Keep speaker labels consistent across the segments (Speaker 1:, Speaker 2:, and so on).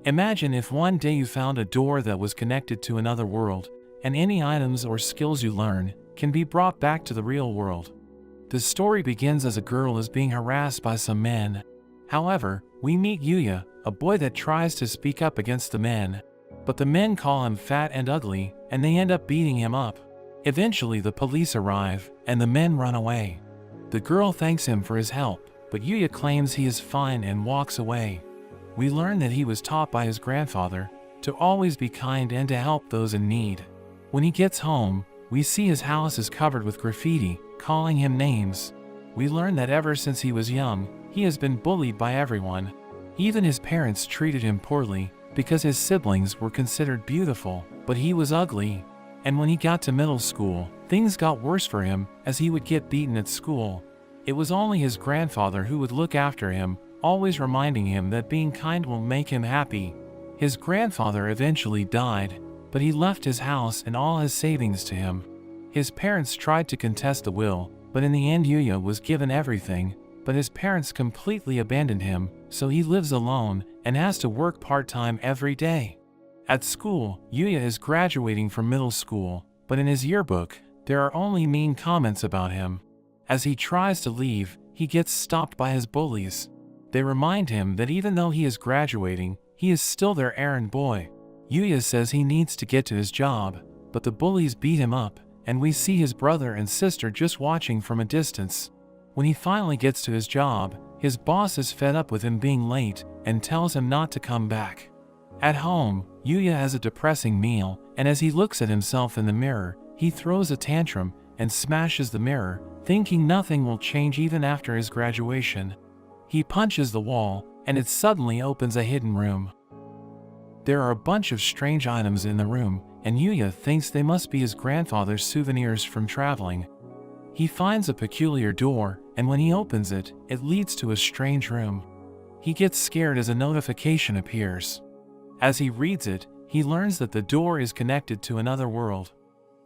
Speaker 1: Imagine if one day you found a door that was connected to another world, and any items or skills you learn can be brought back to the real world. The story begins as a girl is being harassed by some men. However, we meet Yuya, a boy that tries to speak up against the men. But the men call him fat and ugly, and they end up beating him up. Eventually the police arrive, and the men run away. The girl thanks him for his help, but Yuya claims he is fine and walks away. We learn that he was taught by his grandfather to always be kind and to help those in need. When he gets home, we see his house is covered with graffiti, calling him names. We learn that ever since he was young, he has been bullied by everyone. Even his parents treated him poorly because his siblings were considered beautiful, but he was ugly. And when he got to middle school, things got worse for him as he would get beaten at school. It was only his grandfather who would look after him, always reminding him that being kind will make him happy. His grandfather eventually died, but he left his house and all his savings to him. His parents tried to contest the will, but in the end Yuya was given everything, but his parents completely abandoned him, so he lives alone and has to work part-time every day. At school, Yuya is graduating from middle school, but in his yearbook, there are only mean comments about him. As he tries to leave, he gets stopped by his bullies. They remind him that even though he is graduating, he is still their errand boy. Yuya says he needs to get to his job, but the bullies beat him up, and we see his brother and sister just watching from a distance. When he finally gets to his job, his boss is fed up with him being late and tells him not to come back. At home, Yuya has a depressing meal, and as he looks at himself in the mirror, he throws a tantrum and smashes the mirror, thinking nothing will change even after his graduation. He punches the wall, and it suddenly opens a hidden room. There are a bunch of strange items in the room, and Yuya thinks they must be his grandfather's souvenirs from traveling. He finds a peculiar door, and when he opens it, it leads to a strange room. He gets scared as a notification appears. As he reads it, he learns that the door is connected to another world.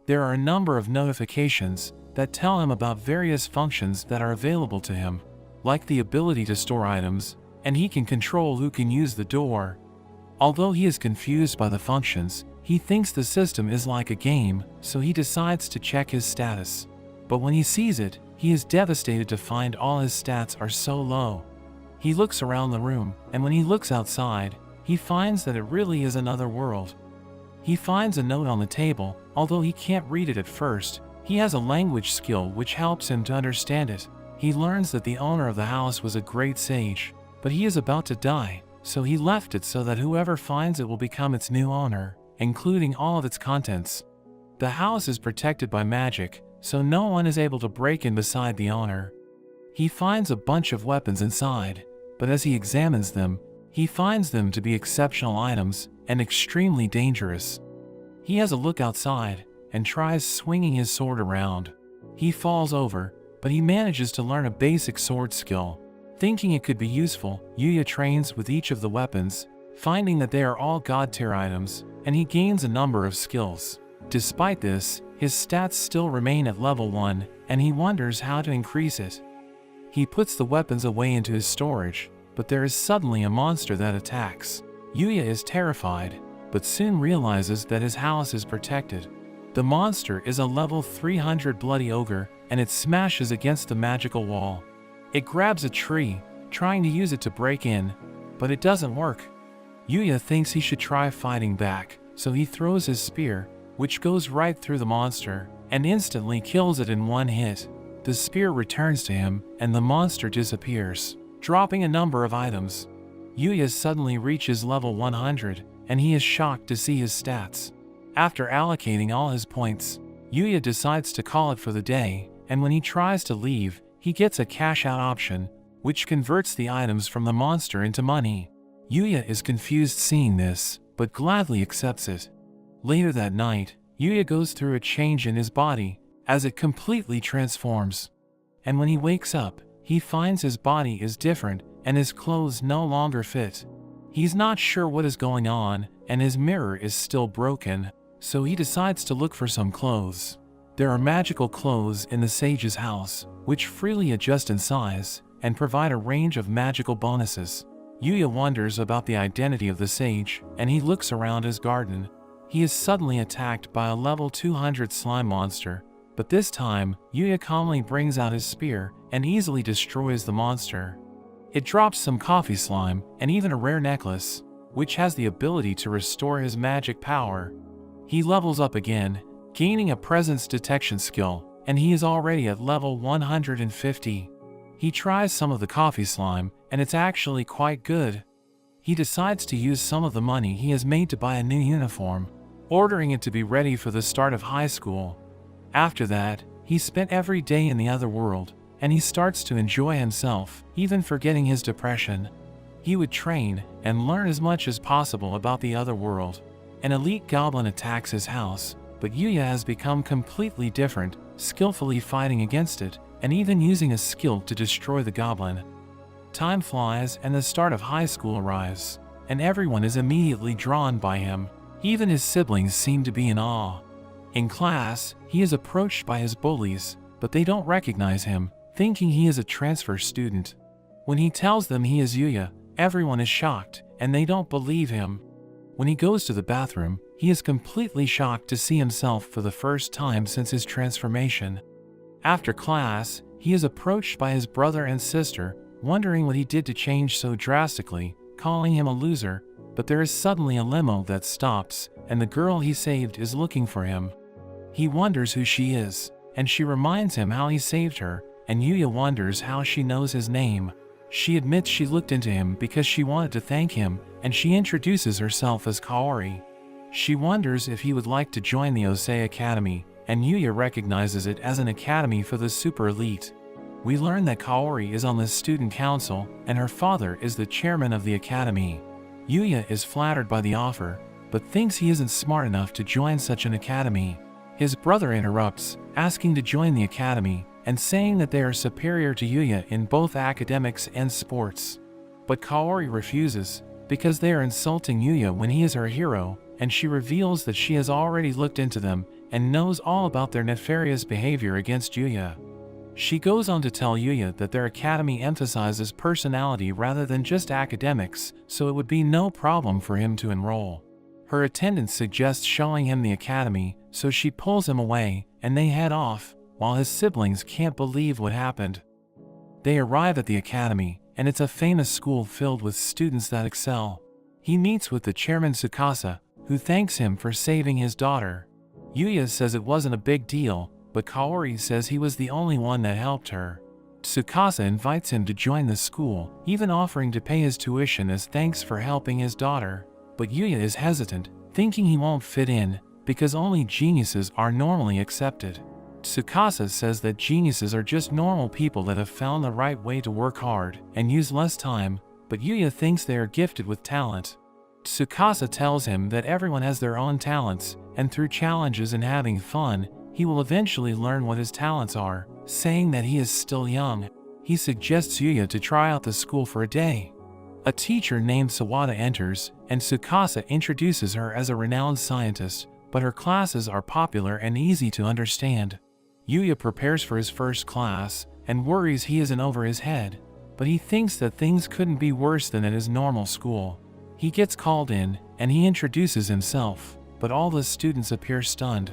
Speaker 1: There are a number of notifications that tell him about various functions that are available to him, like the ability to store items, and he can control who can use the door. Although he is confused by the functions, he thinks the system is like a game, so he decides to check his status. But when he sees it, he is devastated to find all his stats are so low. He looks around the room, and when he looks outside, he finds that it really is another world. He finds a note on the table, although he can't read it at first. He has a language skill which helps him to understand it. He learns that the owner of the house was a great sage, but he is about to die, so he left it so that whoever finds it will become its new owner, including all of its contents. The house is protected by magic, so no one is able to break in beside the owner. He finds a bunch of weapons inside, but as he examines them, he finds them to be exceptional items and extremely dangerous. He has a look outside and tries swinging his sword around. He falls over, but he manages to learn a basic sword skill. Thinking it could be useful, Yuya trains with each of the weapons, finding that they are all god-tier items, and he gains a number of skills. Despite this, his stats still remain at level 1, and he wonders how to increase it. He puts the weapons away into his storage, but there is suddenly a monster that attacks. Yuya is terrified, but soon realizes that his house is protected. The monster is a level 300 bloody ogre, and it smashes against the magical wall. It grabs a tree, trying to use it to break in, but it doesn't work. Yuya thinks he should try fighting back, so he throws his spear, which goes right through the monster, and instantly kills it in one hit. The spear returns to him, and the monster disappears, dropping a number of items. Yuya suddenly reaches level 100, and he is shocked to see his stats. After allocating all his points, Yuya decides to call it for the day, and when he tries to leave, he gets a cash-out option, which converts the items from the monster into money. Yuya is confused seeing this, but gladly accepts it. Later that night, Yuya goes through a change in his body, as it completely transforms. And when he wakes up, he finds his body is different, and his clothes no longer fit. He's not sure what is going on, and his mirror is still broken, so he decides to look for some clothes. There are magical clothes in the sage's house, which freely adjust in size, and provide a range of magical bonuses. Yuya wonders about the identity of the sage, and he looks around his garden. He is suddenly attacked by a level 200 slime monster, but this time, Yuya calmly brings out his spear and easily destroys the monster. It drops some coffee slime and even a rare necklace, which has the ability to restore his magic power. He levels up again, gaining a presence detection skill, and he is already at level 150. He tries some of the coffee slime, and it's actually quite good. He decides to use some of the money he has made to buy a new uniform, ordering it to be ready for the start of high school. After that, he spent every day in the other world, and he starts to enjoy himself, even forgetting his depression. He would train and learn as much as possible about the other world. An elite goblin attacks his house, but Yuya has become completely different, skillfully fighting against it, and even using a skill to destroy the goblin. Time flies and the start of high school arrives, and everyone is immediately drawn by him. Even his siblings seem to be in awe. In class, he is approached by his bullies, but they don't recognize him, thinking he is a transfer student. When he tells them he is Yuya, everyone is shocked, and they don't believe him. When he goes to the bathroom, he is completely shocked to see himself for the first time since his transformation. After class, he is approached by his brother and sister, wondering what he did to change so drastically, calling him a loser, but there is suddenly a limo that stops, and the girl he saved is looking for him. He wonders who she is, and she reminds him how he saved her, and Yuya wonders how she knows his name. She admits she looked into him because she wanted to thank him, and she introduces herself as Kaori. She wonders if he would like to join the Osei Academy, and Yuya recognizes it as an academy for the super elite. We learn that Kaori is on the student council, and her father is the chairman of the academy. Yuya is flattered by the offer, but thinks he isn't smart enough to join such an academy. His brother interrupts, asking to join the academy, and saying that they are superior to Yuya in both academics and sports. But Kaori refuses, because they are insulting Yuya when he is her hero, and she reveals that she has already looked into them and knows all about their nefarious behavior against Yuya. She goes on to tell Yuya that their academy emphasizes personality rather than just academics, so it would be no problem for him to enroll. Her attendant suggests showing him the academy, so she pulls him away, and they head off, while his siblings can't believe what happened. They arrive at the academy, and it's a famous school filled with students that excel. He meets with the chairman Tsukasa, who thanks him for saving his daughter. Yuya says it wasn't a big deal, but Kaori says he was the only one that helped her. Tsukasa invites him to join the school, even offering to pay his tuition as thanks for helping his daughter. But Yuya is hesitant, thinking he won't fit in, because only geniuses are normally accepted. Tsukasa says that geniuses are just normal people that have found the right way to work hard and use less time, but Yuya thinks they are gifted with talent. Tsukasa tells him that everyone has their own talents, and through challenges and having fun, he will eventually learn what his talents are, saying that he is still young. He suggests Yuya to try out the school for a day. A teacher named Sawada enters, and Tsukasa introduces her as a renowned scientist, but her classes are popular and easy to understand. Yuya prepares for his first class, and worries he isn't over his head, but he thinks that things couldn't be worse than at his normal school. He gets called in, and he introduces himself, but all the students appear stunned.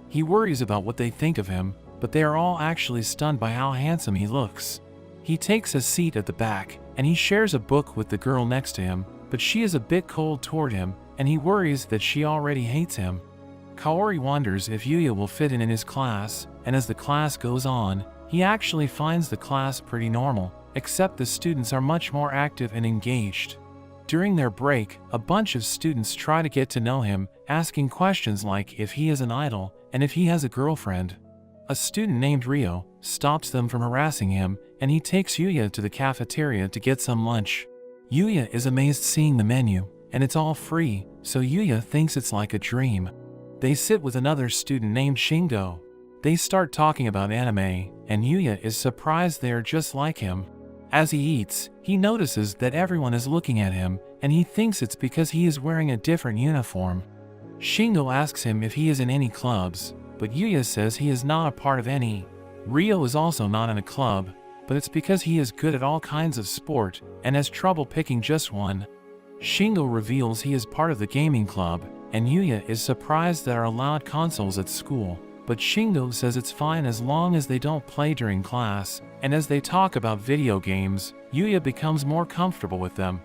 Speaker 1: He worries about what they think of him, but they are all actually stunned by how handsome he looks. He takes a seat at the back, and he shares a book with the girl next to him, but she is a bit cold toward him, and he worries that she already hates him. Kaori wonders if Yuya will fit in his class, and as the class goes on, he actually finds the class pretty normal, except the students are much more active and engaged. During their break, a bunch of students try to get to know him, asking questions like if he is an idol and if he has a girlfriend. A student named Rio stops them from harassing him, and he takes Yuya to the cafeteria to get some lunch. Yuya is amazed seeing the menu, and it's all free, so Yuya thinks it's like a dream. They sit with another student named Shingo. They start talking about anime, and Yuya is surprised they are just like him. As he eats, he notices that everyone is looking at him, and he thinks it's because he is wearing a different uniform. Shingo asks him if he is in any clubs, but Yuya says he is not a part of any. Rio is also not in a club. but it's because he is good at all kinds of sport and has trouble picking just one. Shingo reveals he is part of the gaming club, and Yuya is surprised there are allowed consoles at school, but Shingo says it's fine as long as they don't play during class, and as they talk about video games, Yuya becomes more comfortable with them.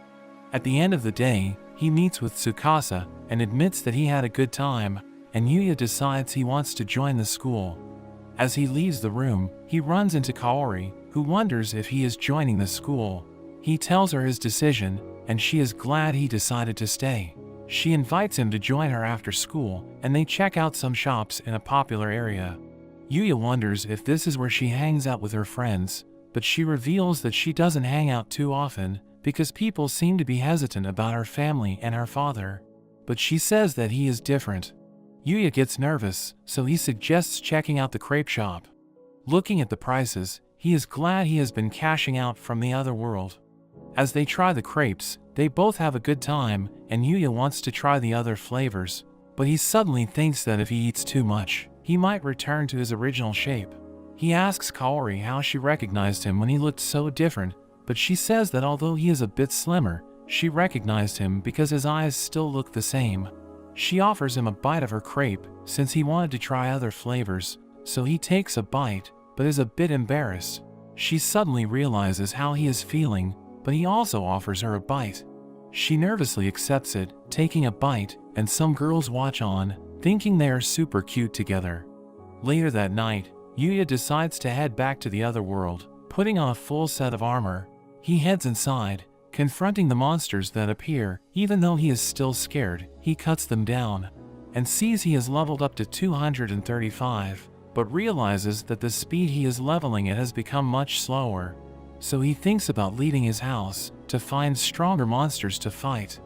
Speaker 1: At the end of the day, he meets with Tsukasa and admits that he had a good time, and Yuya decides he wants to join the school. As he leaves the room, he runs into Kaori, who wonders if he is joining the school. He tells her his decision, and she is glad he decided to stay. She invites him to join her after school, and they check out some shops in a popular area. Yuya wonders if this is where she hangs out with her friends, but she reveals that she doesn't hang out too often because people seem to be hesitant about her family and her father. But she says that he is different. Yuya gets nervous, so he suggests checking out the crepe shop. Looking at the prices, he is glad he has been cashing out from the other world. As they try the crepes, they both have a good time, and Yuya wants to try the other flavors, but he suddenly thinks that if he eats too much, he might return to his original shape. He asks Kaori how she recognized him when he looked so different, but she says that although he is a bit slimmer, she recognized him because his eyes still look the same. She offers him a bite of her crepe since he wanted to try other flavors, so he takes a bite, but is a bit embarrassed. She suddenly realizes how he is feeling, but he also offers her a bite. She nervously accepts it, taking a bite, and some girls watch on, thinking they are super cute together. Later that night, Yuya decides to head back to the other world, putting on a full set of armor. He heads inside, confronting the monsters that appear. Even though he is still scared, he cuts them down, and sees he has leveled up to 235, but realizes that the speed he is leveling at has become much slower. So he thinks about leaving his house to find stronger monsters to fight.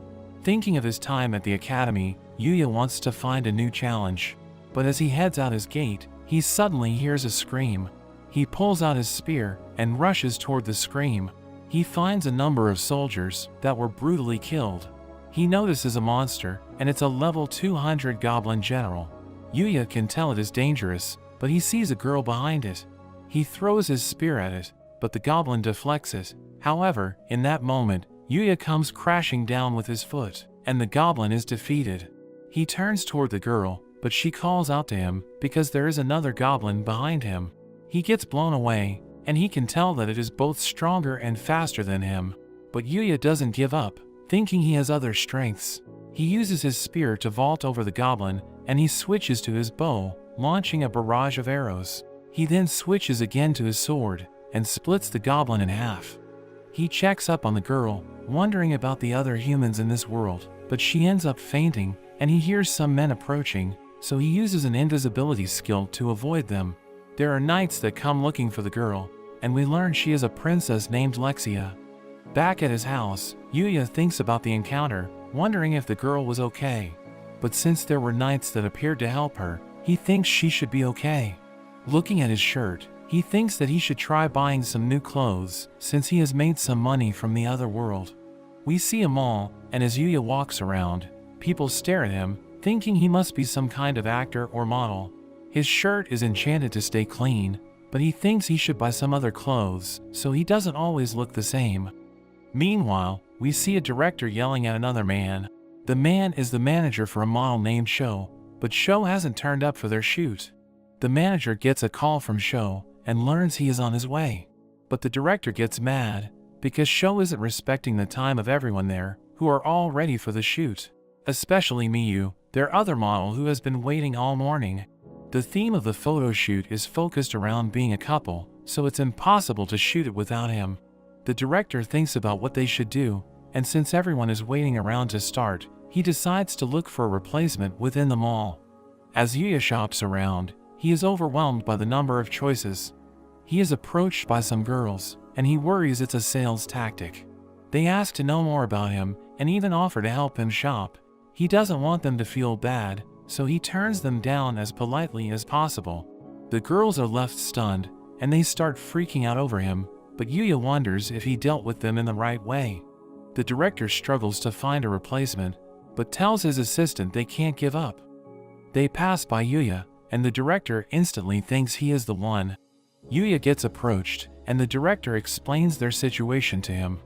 Speaker 1: Thinking of his time at the academy, Yuya wants to find a new challenge. But as he heads out his gate, he suddenly hears a scream. He pulls out his spear and rushes toward the scream. He finds a number of soldiers that were brutally killed. He notices a monster, and it's a level 200 goblin general. Yuya can tell it is dangerous, but he sees a girl behind it. He throws his spear at it, but the goblin deflects it. However, in that moment, Yuya comes crashing down with his foot, and the goblin is defeated. He turns toward the girl, but she calls out to him because there is another goblin behind him. He gets blown away, and he can tell that it is both stronger and faster than him. But Yuya doesn't give up, thinking he has other strengths. He uses his spear to vault over the goblin, and he switches to his bow, launching a barrage of arrows. He then switches again to his sword, and splits the goblin in half. He checks up on the girl, wondering about the other humans in this world, but she ends up fainting, and he hears some men approaching, so he uses an invisibility skill to avoid them. There are knights that come looking for the girl, and we learn she is a princess named Lexia. Back at his house, Yuya thinks about the encounter, wondering if the girl was okay. But since there were knights that appeared to help her, he thinks she should be okay. Looking at his shirt, he thinks that he should try buying some new clothes, since he has made some money from the other world. We see a mall, and as Yuya walks around, people stare at him, thinking he must be some kind of actor or model. His shirt is enchanted to stay clean, but he thinks he should buy some other clothes, so he doesn't always look the same. Meanwhile, we see a director yelling at another man. The man is the manager for a model named Sho, but Sho hasn't turned up for their shoot. The manager gets a call from Sho and learns he is on his way. But the director gets mad because Sho isn't respecting the time of everyone there who are all ready for the shoot. Especially Miyu, their other model who has been waiting all morning. The theme of the photo shoot is focused around being a couple, so it's impossible to shoot it without him. The director thinks about what they should do, and since everyone is waiting around to start, he decides to look for a replacement within the mall. As Yuya shops around, he is overwhelmed by the number of choices. He is approached by some girls, and he worries it's a sales tactic. They ask to know more about him, and even offer to help him shop. He doesn't want them to feel bad, so he turns them down as politely as possible. The girls are left stunned, and they start freaking out over him, but Yuya wonders if he dealt with them in the right way. The director struggles to find a replacement, but tells his assistant they can't give up. They pass by Yuya, and the director instantly thinks he is the one. Yuya gets approached, and the director explains their situation to him.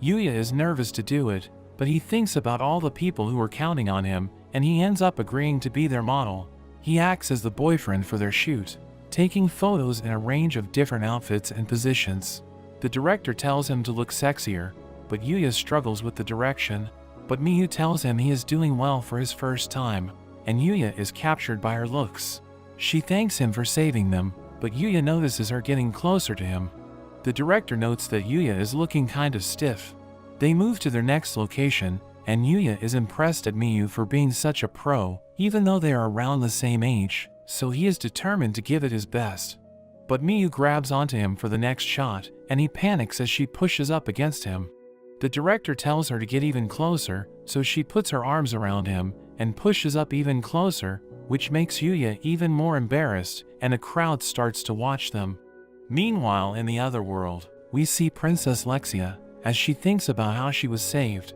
Speaker 1: Yuya is nervous to do it, but he thinks about all the people who are counting on him, and he ends up agreeing to be their model. He acts as the boyfriend for their shoot, taking photos in a range of different outfits and positions. The director tells him to look sexier, but Yuya struggles with the direction. But Miyu tells him he is doing well for his first time, and Yuya is captured by her looks. She thanks him for saving them, but Yuya notices her getting closer to him. The director notes that Yuya is looking kind of stiff. They move to their next location, and Yuya is impressed at Miyu for being such a pro, even though they are around the same age, so he is determined to give it his best. But Miyu grabs onto him for the next shot, and he panics as she pushes up against him. The director tells her to get even closer, so she puts her arms around him and pushes up even closer, which makes Yuya even more embarrassed, and a crowd starts to watch them. Meanwhile, in the other world, we see Princess Lexia as she thinks about how she was saved.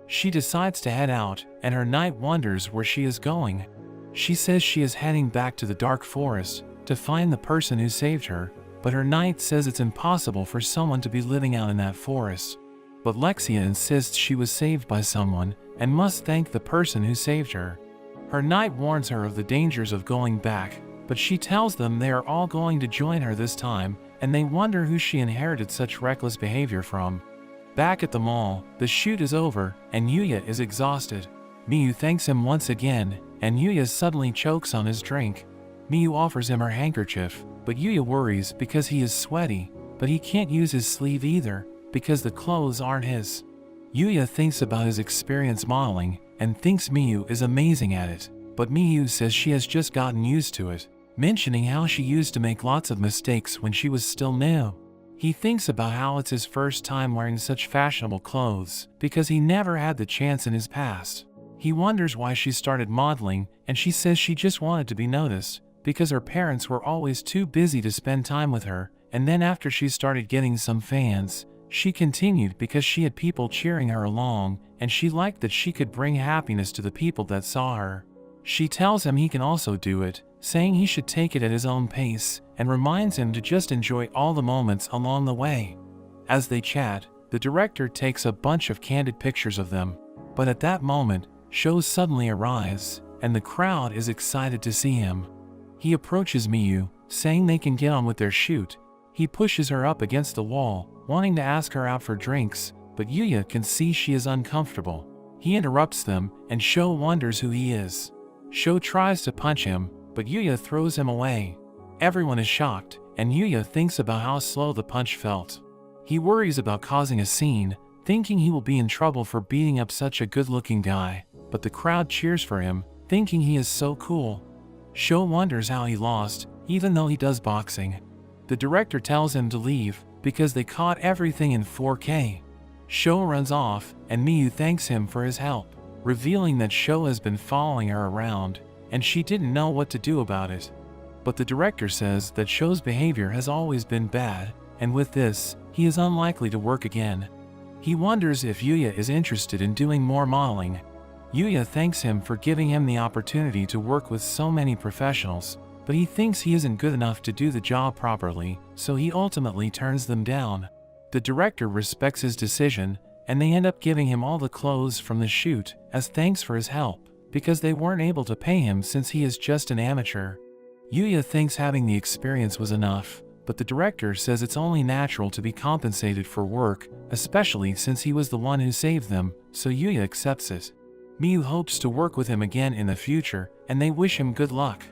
Speaker 1: She decides to head out, and her knight wonders where she is going. She says she is heading back to the Dark Forest to find the person who saved her, but her knight says it's impossible for someone to be living out in that forest. But Lexia insists she was saved by someone and must thank the person who saved her. Her knight warns her of the dangers of going back, but she tells them they are all going to join her this time, and they wonder who she inherited such reckless behavior from. Back at the mall, the shoot is over, and Yuya is exhausted. Miyu thanks him once again, and Yuya suddenly chokes on his drink. Miyu offers him her handkerchief, but Yuya worries because he is sweaty, but he can't use his sleeve either, because the clothes aren't his. Yuya thinks about his experience modeling, and thinks Miyu is amazing at it, but Miyu says she has just gotten used to it, mentioning how she used to make lots of mistakes when she was still new. He thinks about how it's his first time wearing such fashionable clothes, because he never had the chance in his past. He wonders why she started modeling, and she says she just wanted to be noticed, because her parents were always too busy to spend time with her, and then after she started getting some fans, she continued because she had people cheering her along, and she liked that she could bring happiness to the people that saw her. She tells him he can also do it, saying he should take it at his own pace, and reminds him to just enjoy all the moments along the way. As they chat, the director takes a bunch of candid pictures of them, but at that moment, shows suddenly arise, and the crowd is excited to see him. He approaches Miyu, saying they can get on with their shoot. He pushes her up against the wall, wanting to ask her out for drinks, but Yuya can see she is uncomfortable. He interrupts them, and Sho wonders who he is. Sho tries to punch him, but Yuya throws him away. Everyone is shocked, and Yuya thinks about how slow the punch felt. He worries about causing a scene, thinking he will be in trouble for beating up such a good-looking guy, but the crowd cheers for him, thinking he is so cool. Sho wonders how he lost, even though he does boxing. The director tells him to leave, because they caught everything in 4K. Sho runs off, and Miyu thanks him for his help, revealing that Sho has been following her around, and she didn't know what to do about it. But the director says that Sho's behavior has always been bad, and with this, he is unlikely to work again. He wonders if Yuya is interested in doing more modeling. Yuya thanks him for giving him the opportunity to work with so many professionals, but he thinks he isn't good enough to do the job properly, so he ultimately turns them down. The director respects his decision, and they end up giving him all the clothes from the shoot as thanks for his help, because they weren't able to pay him since he is just an amateur. Yuya thinks having the experience was enough, but the director says it's only natural to be compensated for work, especially since he was the one who saved them, so Yuya accepts it. Miyu hopes to work with him again in the future, and they wish him good luck.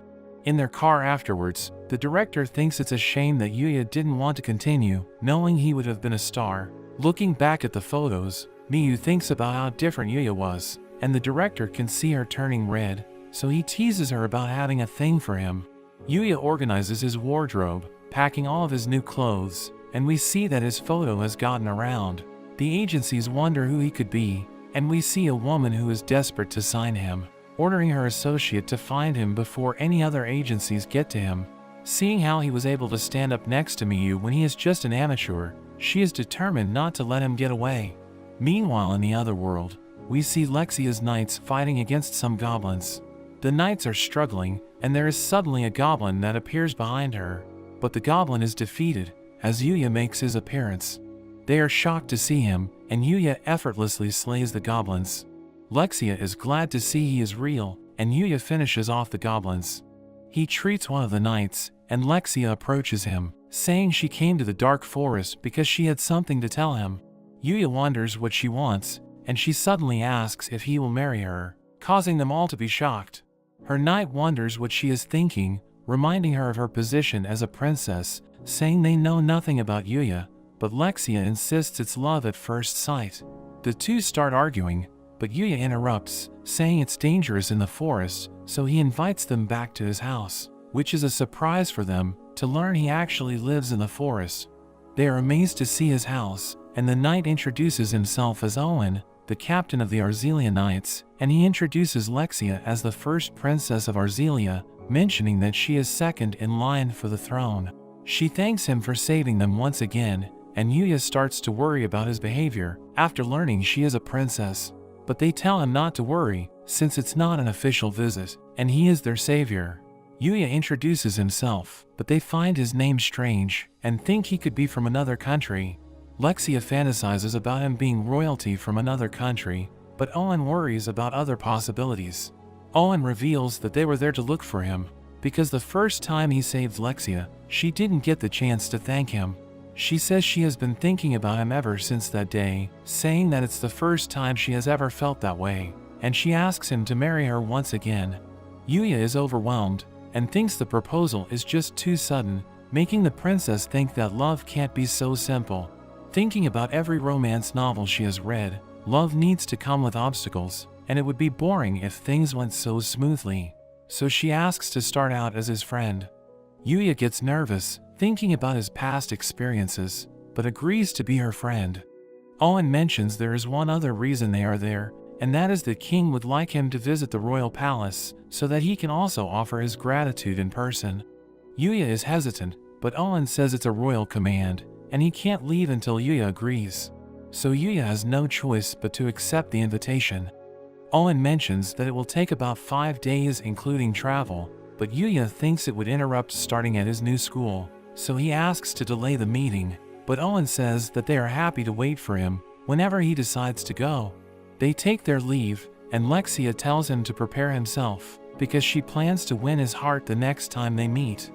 Speaker 1: In their car afterwards, the director thinks it's a shame that Yuya didn't want to continue, knowing he would have been a star. Looking back at the photos, Miyu thinks about how different Yuya was, and the director can see her turning red, so he teases her about having a thing for him. Yuya organizes his wardrobe, packing all of his new clothes, and we see that his photo has gotten around. The agencies wonder who he could be, and we see a woman who is desperate to sign him, ordering her associate to find him before any other agencies get to him. Seeing how he was able to stand up next to Miyu when he is just an amateur, she is determined not to let him get away. Meanwhile, in the other world, we see Lexia's knights fighting against some goblins. The knights are struggling, and there is suddenly a goblin that appears behind her, but the goblin is defeated, as Yuya makes his appearance. They are shocked to see him, and Yuya effortlessly slays the goblins. Lexia is glad to see he is real, and Yuya finishes off the goblins. He treats one of the knights, and Lexia approaches him, saying she came to the dark forest because she had something to tell him. Yuya wonders what she wants, and she suddenly asks if he will marry her, causing them all to be shocked. Her knight wonders what she is thinking, reminding her of her position as a princess, saying they know nothing about Yuya, but Lexia insists it's love at first sight. The two start arguing, but Yuya interrupts, saying it's dangerous in the forest, so he invites them back to his house, which is a surprise for them, to learn he actually lives in the forest. They are amazed to see his house, and the knight introduces himself as Owen, the captain of the Arzelia Knights, and he introduces Lexia as the first princess of Arzelia, mentioning that she is second in line for the throne. She thanks him for saving them once again, and Yuya starts to worry about his behavior after learning she is a princess. But they tell him not to worry, since it's not an official visit, and he is their savior. Yuya introduces himself, but they find his name strange, and think he could be from another country. Lexia fantasizes about him being royalty from another country, but Owen worries about other possibilities. Owen reveals that they were there to look for him, because the first time he saved Lexia, she didn't get the chance to thank him. She says she has been thinking about him ever since that day, saying that it's the first time she has ever felt that way, and she asks him to marry her once again. Yuya is overwhelmed, and thinks the proposal is just too sudden, making the princess think that love can't be so simple. Thinking about every romance novel she has read, love needs to come with obstacles, and it would be boring if things went so smoothly. So she asks to start out as his friend. Yuya gets nervous, thinking about his past experiences, but agrees to be her friend. Owen mentions there is one other reason they are there, and that is the king would like him to visit the royal palace, so that he can also offer his gratitude in person. Yuya is hesitant, but Owen says it's a royal command, and he can't leave until Yuya agrees. So Yuya has no choice but to accept the invitation. Owen mentions that it will take about 5 days including travel, but Yuya thinks it would interrupt starting at his new school, so he asks to delay the meeting, but Owen says that they are happy to wait for him whenever he decides to go. They take their leave, and Lexia tells him to prepare himself, because she plans to win his heart the next time they meet.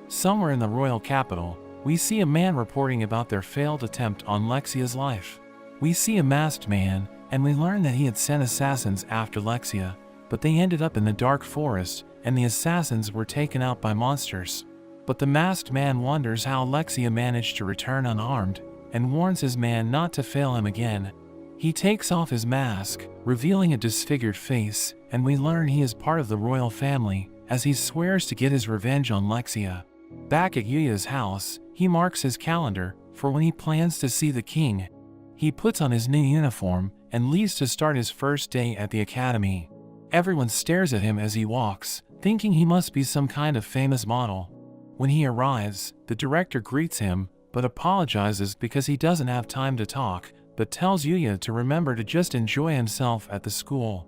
Speaker 1: Somewhere in the royal capital, we see a man reporting about their failed attempt on Lexia's life. We see a masked man, and we learn that he had sent assassins after Lexia, but they ended up in the dark forest, and the assassins were taken out by monsters. But the masked man wonders how Lexia managed to return unharmed, and warns his man not to fail him again. He takes off his mask, revealing a disfigured face, and we learn he is part of the royal family, as he swears to get his revenge on Lexia. Back at Yuya's house, he marks his calendar for when he plans to see the king. He puts on his new uniform and leaves to start his first day at the academy. Everyone stares at him as he walks, thinking he must be some kind of famous model. When he arrives, the director greets him, but apologizes because he doesn't have time to talk, but tells Yuya to remember to just enjoy himself at the school.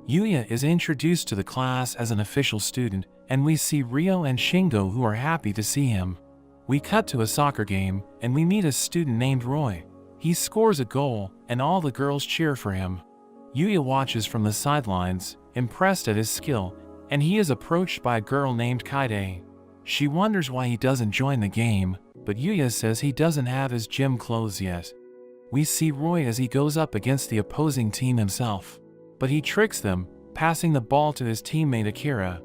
Speaker 1: Yuya is introduced to the class as an official student, and we see Ryo and Shingo who are happy to see him. We cut to a soccer game, and we meet a student named Roy. He scores a goal, and all the girls cheer for him. Yuya watches from the sidelines, impressed at his skill, and he is approached by a girl named Kaide. She wonders why he doesn't join the game, but Yuya says he doesn't have his gym clothes yet. We see Roy as he goes up against the opposing team himself, but he tricks them, passing the ball to his teammate Akira.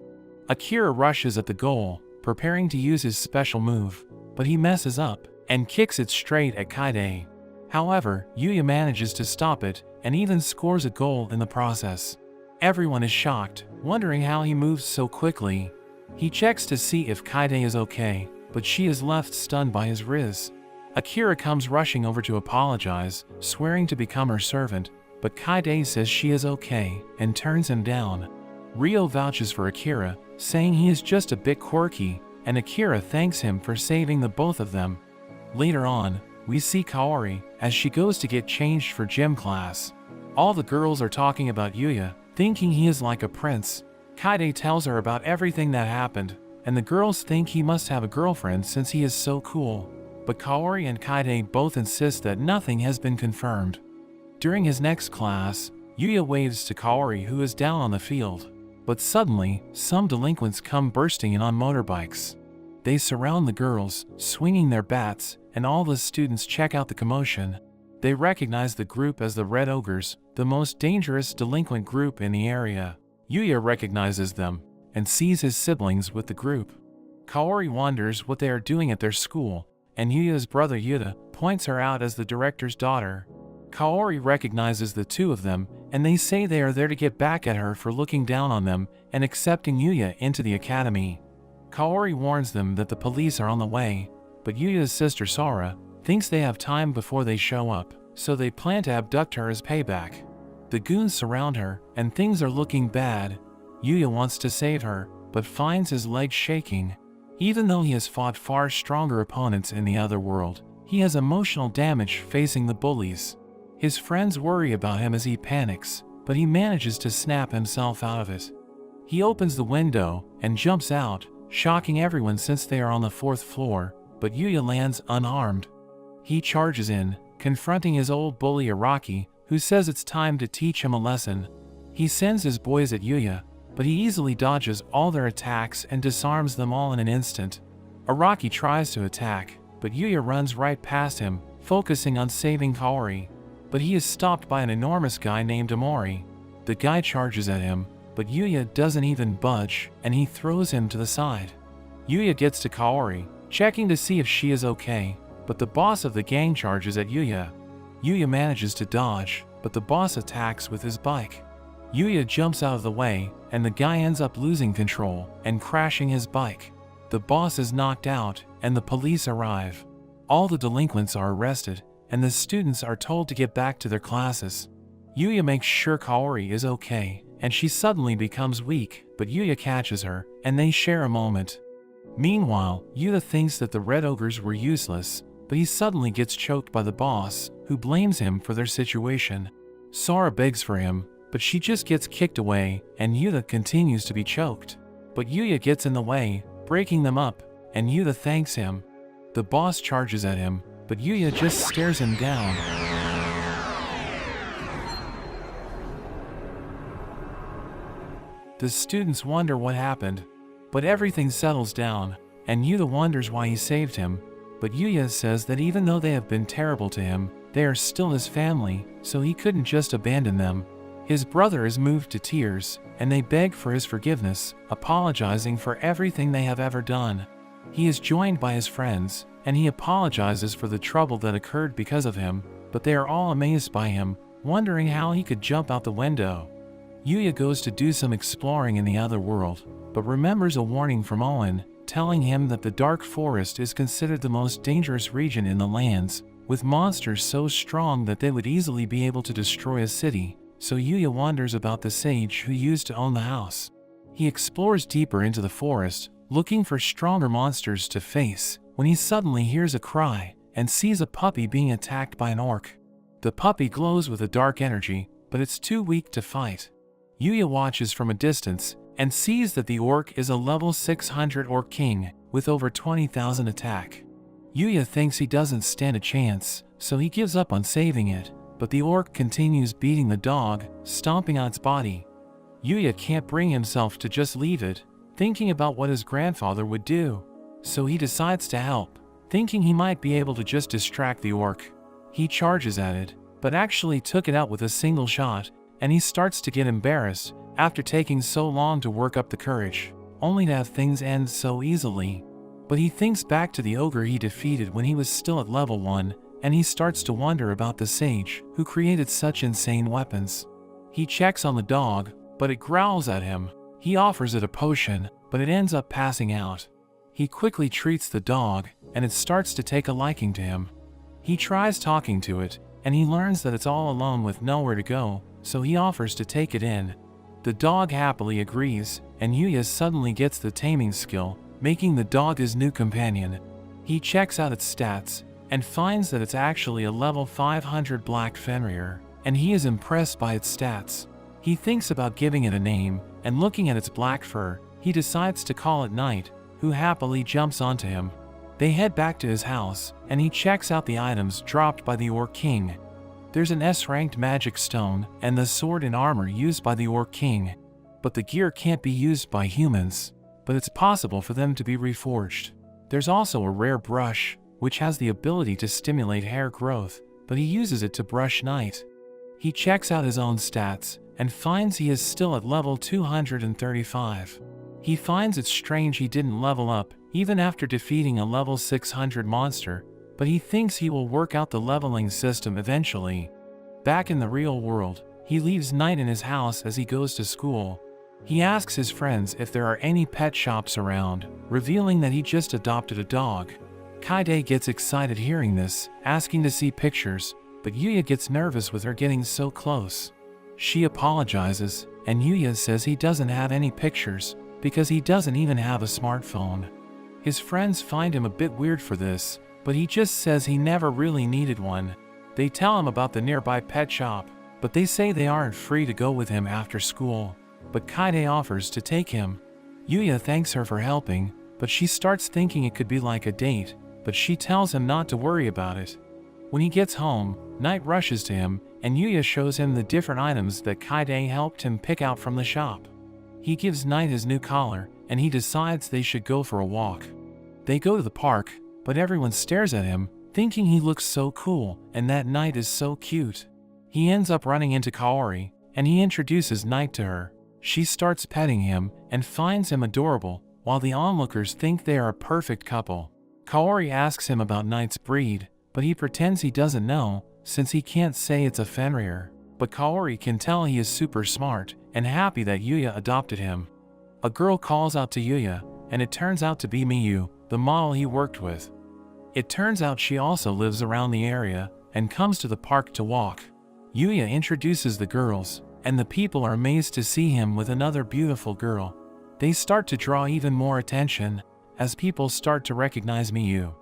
Speaker 1: Akira rushes at the goal, preparing to use his special move, but he messes up and kicks it straight at Kaide. However, Yuya manages to stop it and even scores a goal in the process. Everyone is shocked, wondering how he moves so quickly. He checks to see if Kaide is okay, but she is left stunned by his riz. Akira comes rushing over to apologize, swearing to become her servant, but Kaide says she is okay and turns him down. Ryo vouches for Akira, saying he is just a bit quirky, and Akira thanks him for saving the both of them. Later on, we see Kaori as she goes to get changed for gym class. All the girls are talking about Yuya, thinking he is like a prince. Kaide tells her about everything that happened, and the girls think he must have a girlfriend since he is so cool. but Kaori and Kaide both insist that nothing has been confirmed. During his next class, Yuya waves to Kaori, who is down on the field. But suddenly, some delinquents come bursting in on motorbikes. They surround the girls, swinging their bats, and all the students check out the commotion. They recognize the group as the Red Ogres, the most dangerous delinquent group in the area. Yuya recognizes them, and sees his siblings with the group. Kaori wonders what they are doing at their school, and Yuya's brother Yuta points her out as the director's daughter. Kaori recognizes the two of them, and they say they are there to get back at her for looking down on them and accepting Yuya into the academy. Kaori warns them that the police are on the way, but Yuya's sister Sora thinks they have time before they show up, so they plan to abduct her as payback. The goons surround her, and things are looking bad. Yuya wants to save her, but finds his legs shaking. Even though he has fought far stronger opponents in the other world, he has emotional damage facing the bullies. His friends worry about him as he panics, but he manages to snap himself out of it. He opens the window and jumps out, shocking everyone since they are on the 4th floor, but Yuya lands unarmed. He charges in, confronting his old bully Araki, who says it's time to teach him a lesson. He sends his boys at Yuya, but he easily dodges all their attacks and disarms them all in an instant. Araki tries to attack, but Yuya runs right past him, focusing on saving Kaori. But he is stopped by an enormous guy named Amori. The guy charges at him, but Yuya doesn't even budge, and he throws him to the side. Yuya gets to Kaori, checking to see if she is okay, but the boss of the gang charges at Yuya. Yuya manages to dodge, but the boss attacks with his bike. Yuya jumps out of the way, and the guy ends up losing control and crashing his bike. The boss is knocked out, and the police arrive. All the delinquents are arrested, and the students are told to get back to their classes. Yuya makes sure Kaori is okay, and she suddenly becomes weak, but Yuya catches her, and they share a moment. Meanwhile, Yuya thinks that the Red Ogres were useless, but he suddenly gets choked by the boss, who blames him for their situation. Sora begs for him, but she just gets kicked away, and Yuya continues to be choked. But Yuya gets in the way, breaking them up, and Yuya thanks him. The boss charges at him, but Yuya just stares him down. The students wonder what happened, but everything settles down, and Yuya wonders why he saved him. But Yuya says that even though they have been terrible to him, they are still his family, so he couldn't just abandon them. His brother is moved to tears, and they beg for his forgiveness, apologizing for everything they have ever done. He is joined by his friends, and he apologizes for the trouble that occurred because of him, but they are all amazed by him, wondering how he could jump out the window. Yuya goes to do some exploring in the other world, but remembers a warning from Owen, telling him that the Dark Forest is considered the most dangerous region in the lands, with monsters so strong that they would easily be able to destroy a city, so Yuya wonders about the sage who used to own the house. He explores deeper into the forest, looking for stronger monsters to face, when he suddenly hears a cry, and sees a puppy being attacked by an orc. The puppy glows with a dark energy, but it's too weak to fight. Yuya watches from a distance, and sees that the orc is a level 600 orc king, with over 20,000 attack. Yuya thinks he doesn't stand a chance, so he gives up on saving it, but the orc continues beating the dog, stomping on its body. Yuya can't bring himself to just leave it, thinking about what his grandfather would do. So he decides to help, thinking he might be able to just distract the orc. He charges at it, but actually took it out with a single shot, and he starts to get embarrassed after taking so long to work up the courage, only to have things end so easily. But he thinks back to the ogre he defeated when he was still at level 1, and he starts to wonder about the sage who created such insane weapons. He checks on the dog, but it growls at him. He offers it a potion, but it ends up passing out. He quickly treats the dog, and it starts to take a liking to him. He tries talking to it, and he learns that it's all alone with nowhere to go, so he offers to take it in. The dog happily agrees, and Yuya suddenly gets the taming skill, making the dog his new companion. He checks out its stats, and finds that it's actually a level 500 Black Fenrir, and he is impressed by its stats. He thinks about giving it a name, and looking at its black fur, he decides to call it Knight, who happily jumps onto him. They head back to his house, and he checks out the items dropped by the Orc King. There's an S-ranked magic stone and the sword and armor used by the Orc King. But the gear can't be used by humans, but it's possible for them to be reforged. There's also a rare brush, which has the ability to stimulate hair growth, but he uses it to brush Knight. He checks out his own stats, and finds he is still at level 235. He finds it strange he didn't level up, even after defeating a level 600 monster, but he thinks he will work out the leveling system eventually. Back in the real world, he leaves Knight in his house as he goes to school. He asks his friends if there are any pet shops around, revealing that he just adopted a dog. Kaide gets excited hearing this, asking to see pictures, but Yuya gets nervous with her getting so close. She apologizes, and Yuya says he doesn't have any pictures, because he doesn't even have a smartphone. His friends find him a bit weird for this, but he just says he never really needed one. They tell him about the nearby pet shop, but they say they aren't free to go with him after school. But Kaide offers to take him. Yuya thanks her for helping, but she starts thinking it could be like a date, but she tells him not to worry about it. When he gets home, Knight rushes to him, and Yuya shows him the different items that Kaide helped him pick out from the shop. He gives Knight his new collar, and he decides they should go for a walk. They go to the park, but everyone stares at him, thinking he looks so cool and that Knight is so cute. He ends up running into Kaori, and he introduces Knight to her. She starts petting him and finds him adorable, while the onlookers think they are a perfect couple. Kaori asks him about Knight's breed, but he pretends he doesn't know, since he can't say it's a Fenrir. But Kaori can tell he is super smart and happy that Yuya adopted him. A girl calls out to Yuya, and it turns out to be Miyu, the model he worked with. It turns out she also lives around the area and comes to the park to walk. Yuya introduces the girls, and the people are amazed to see him with another beautiful girl. They start to draw even more attention, as people start to recognize Miyu.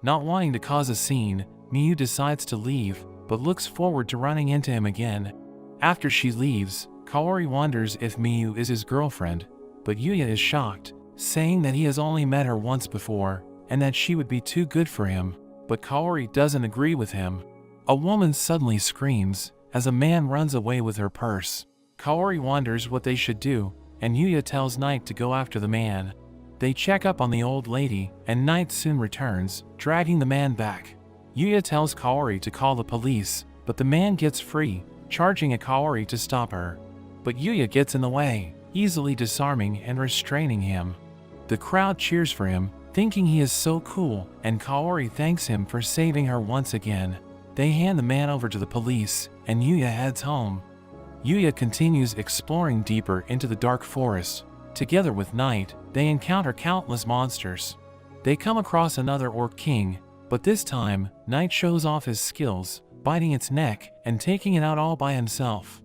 Speaker 1: Not wanting to cause a scene, Miyu decides to leave, but looks forward to running into him again. After she leaves, Kaori wonders if Miyu is his girlfriend, but Yuya is shocked, saying that he has only met her once before, and that she would be too good for him, but Kaori doesn't agree with him. A woman suddenly screams, as a man runs away with her purse. Kaori wonders what they should do, and Yuya tells Knight to go after the man. They check up on the old lady, and Knight soon returns, dragging the man back. Yuya tells Kaori to call the police, but the man gets free, charging at Kaori to stop her. But Yuya gets in the way, easily disarming and restraining him. The crowd cheers for him, thinking he is so cool, and Kaori thanks him for saving her once again. They hand the man over to the police, and Yuya heads home. Yuya continues exploring deeper into the dark forest. Together with Knight, they encounter countless monsters. They come across another Orc King, but this time, Knight shows off his skills, biting its neck and taking it out all by himself.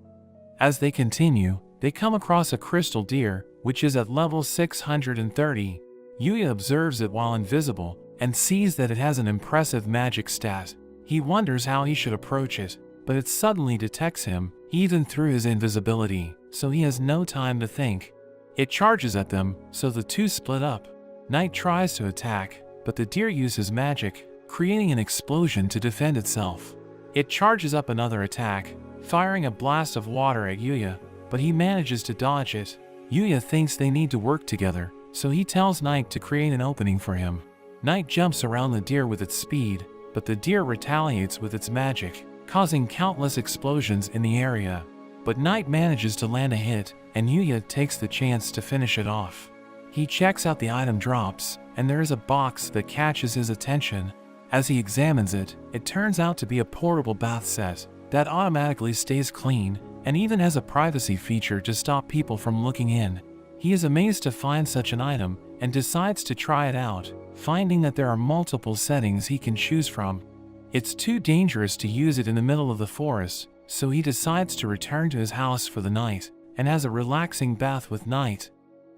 Speaker 1: As they continue, they come across a crystal deer, which is at level 630. Yuya observes it while invisible, and sees that it has an impressive magic stat. He wonders how he should approach it, but it suddenly detects him, even through his invisibility, so he has no time to think. It charges at them, so the two split up. Knight tries to attack, but the deer uses magic, creating an explosion to defend itself. It charges up another attack, firing a blast of water at Yuya, but he manages to dodge it. Yuya thinks they need to work together, so he tells Knight to create an opening for him. Knight jumps around the deer with its speed, but the deer retaliates with its magic, causing countless explosions in the area. But Knight manages to land a hit, and Yuya takes the chance to finish it off. He checks out the item drops, and there is a box that catches his attention. As he examines it, it turns out to be a portable bath set that automatically stays clean and even has a privacy feature to stop people from looking in. He is amazed to find such an item and decides to try it out, finding that there are multiple settings he can choose from. It's too dangerous to use it in the middle of the forest, so he decides to return to his house for the night and has a relaxing bath with Knight.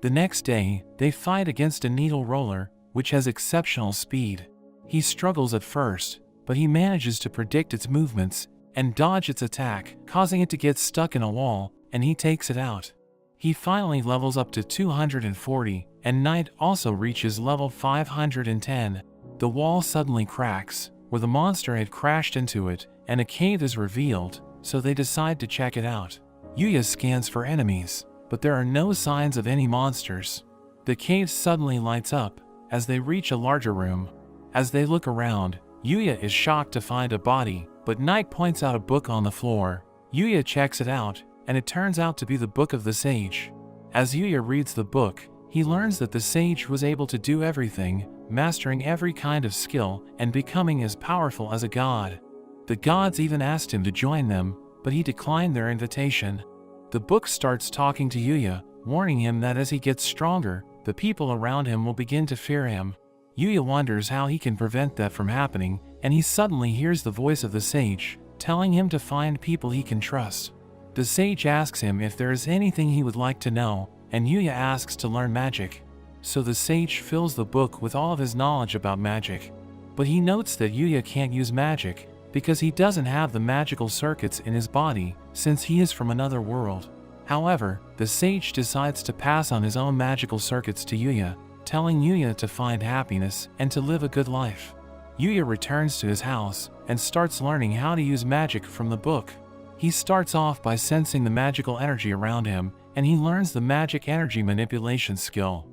Speaker 1: The next day, they fight against a needle roller, which has exceptional speed. He struggles at first, but he manages to predict its movements and dodge its attack, causing it to get stuck in a wall, and he takes it out. He finally levels up to 240, and Knight also reaches level 510. The wall suddenly cracks, where the monster had crashed into it, and a cave is revealed, so they decide to check it out. Yuya scans for enemies, but there are no signs of any monsters. The cave suddenly lights up as they reach a larger room. As they look around, Yuya is shocked to find a body, but Knight points out a book on the floor. Yuya checks it out, and it turns out to be the Book of the Sage. As Yuya reads the book, he learns that the sage was able to do everything, mastering every kind of skill and becoming as powerful as a god. The gods even asked him to join them, but he declined their invitation. The book starts talking to Yuya, warning him that as he gets stronger, the people around him will begin to fear him. Yuya wonders how he can prevent that from happening, and he suddenly hears the voice of the sage, telling him to find people he can trust. The sage asks him if there is anything he would like to know, and Yuya asks to learn magic. So the sage fills the book with all of his knowledge about magic. But he notes that Yuya can't use magic, because he doesn't have the magical circuits in his body, since he is from another world. However, the sage decides to pass on his own magical circuits to Yuya, telling Yuya to find happiness and to live a good life. Yuya returns to his house and starts learning how to use magic from the book. He starts off by sensing the magical energy around him, and he learns the magic energy manipulation skill.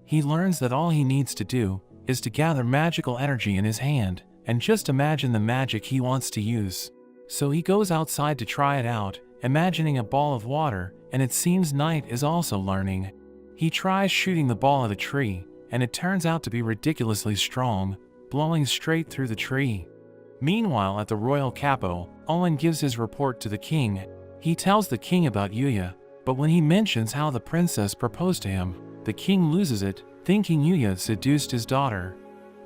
Speaker 1: He learns that all he needs to do is to gather magical energy in his hand and just imagine the magic he wants to use. So he goes outside to try it out, imagining a ball of water, and it seems Knight is also learning. He tries shooting the ball at a tree, and it turns out to be ridiculously strong, blowing straight through the tree. Meanwhile, at the royal capital, Owen gives his report to the king. He tells the king about Yuya, but when he mentions how the princess proposed to him, the king loses it, thinking Yuya seduced his daughter.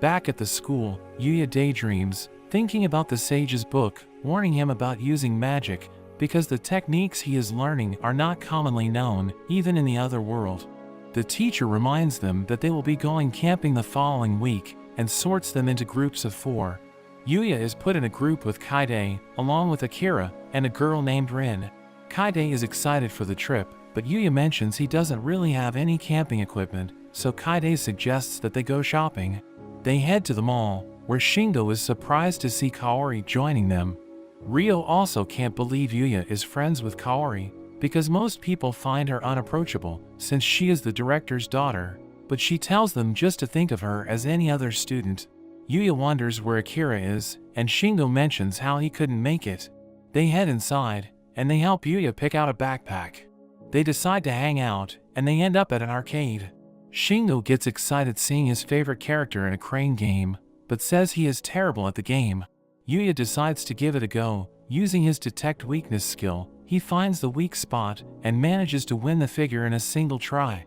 Speaker 1: Back at the school, Yuya daydreams, thinking about the sage's book, warning him about using magic, because the techniques he is learning are not commonly known, even in the other world. The teacher reminds them that they will be going camping the following week, and sorts them into groups of 4. Yuya is put in a group with Kaide, along with Akira, and a girl named Rin. Kaide is excited for the trip, but Yuya mentions he doesn't really have any camping equipment, so Kaide suggests that they go shopping. They head to the mall, where Shingo is surprised to see Kaori joining them. Ryo also can't believe Yuya is friends with Kaori, because most people find her unapproachable, since she is the director's daughter, but she tells them just to think of her as any other student. Yuya wonders where Akira is, and Shingo mentions how he couldn't make it. They head inside, and they help Yuya pick out a backpack. They decide to hang out, and they end up at an arcade. Shingo gets excited seeing his favorite character in a crane game, but says he is terrible at the game. Yuya decides to give it a go. Using his detect weakness skill, he finds the weak spot and manages to win the figure in a single try.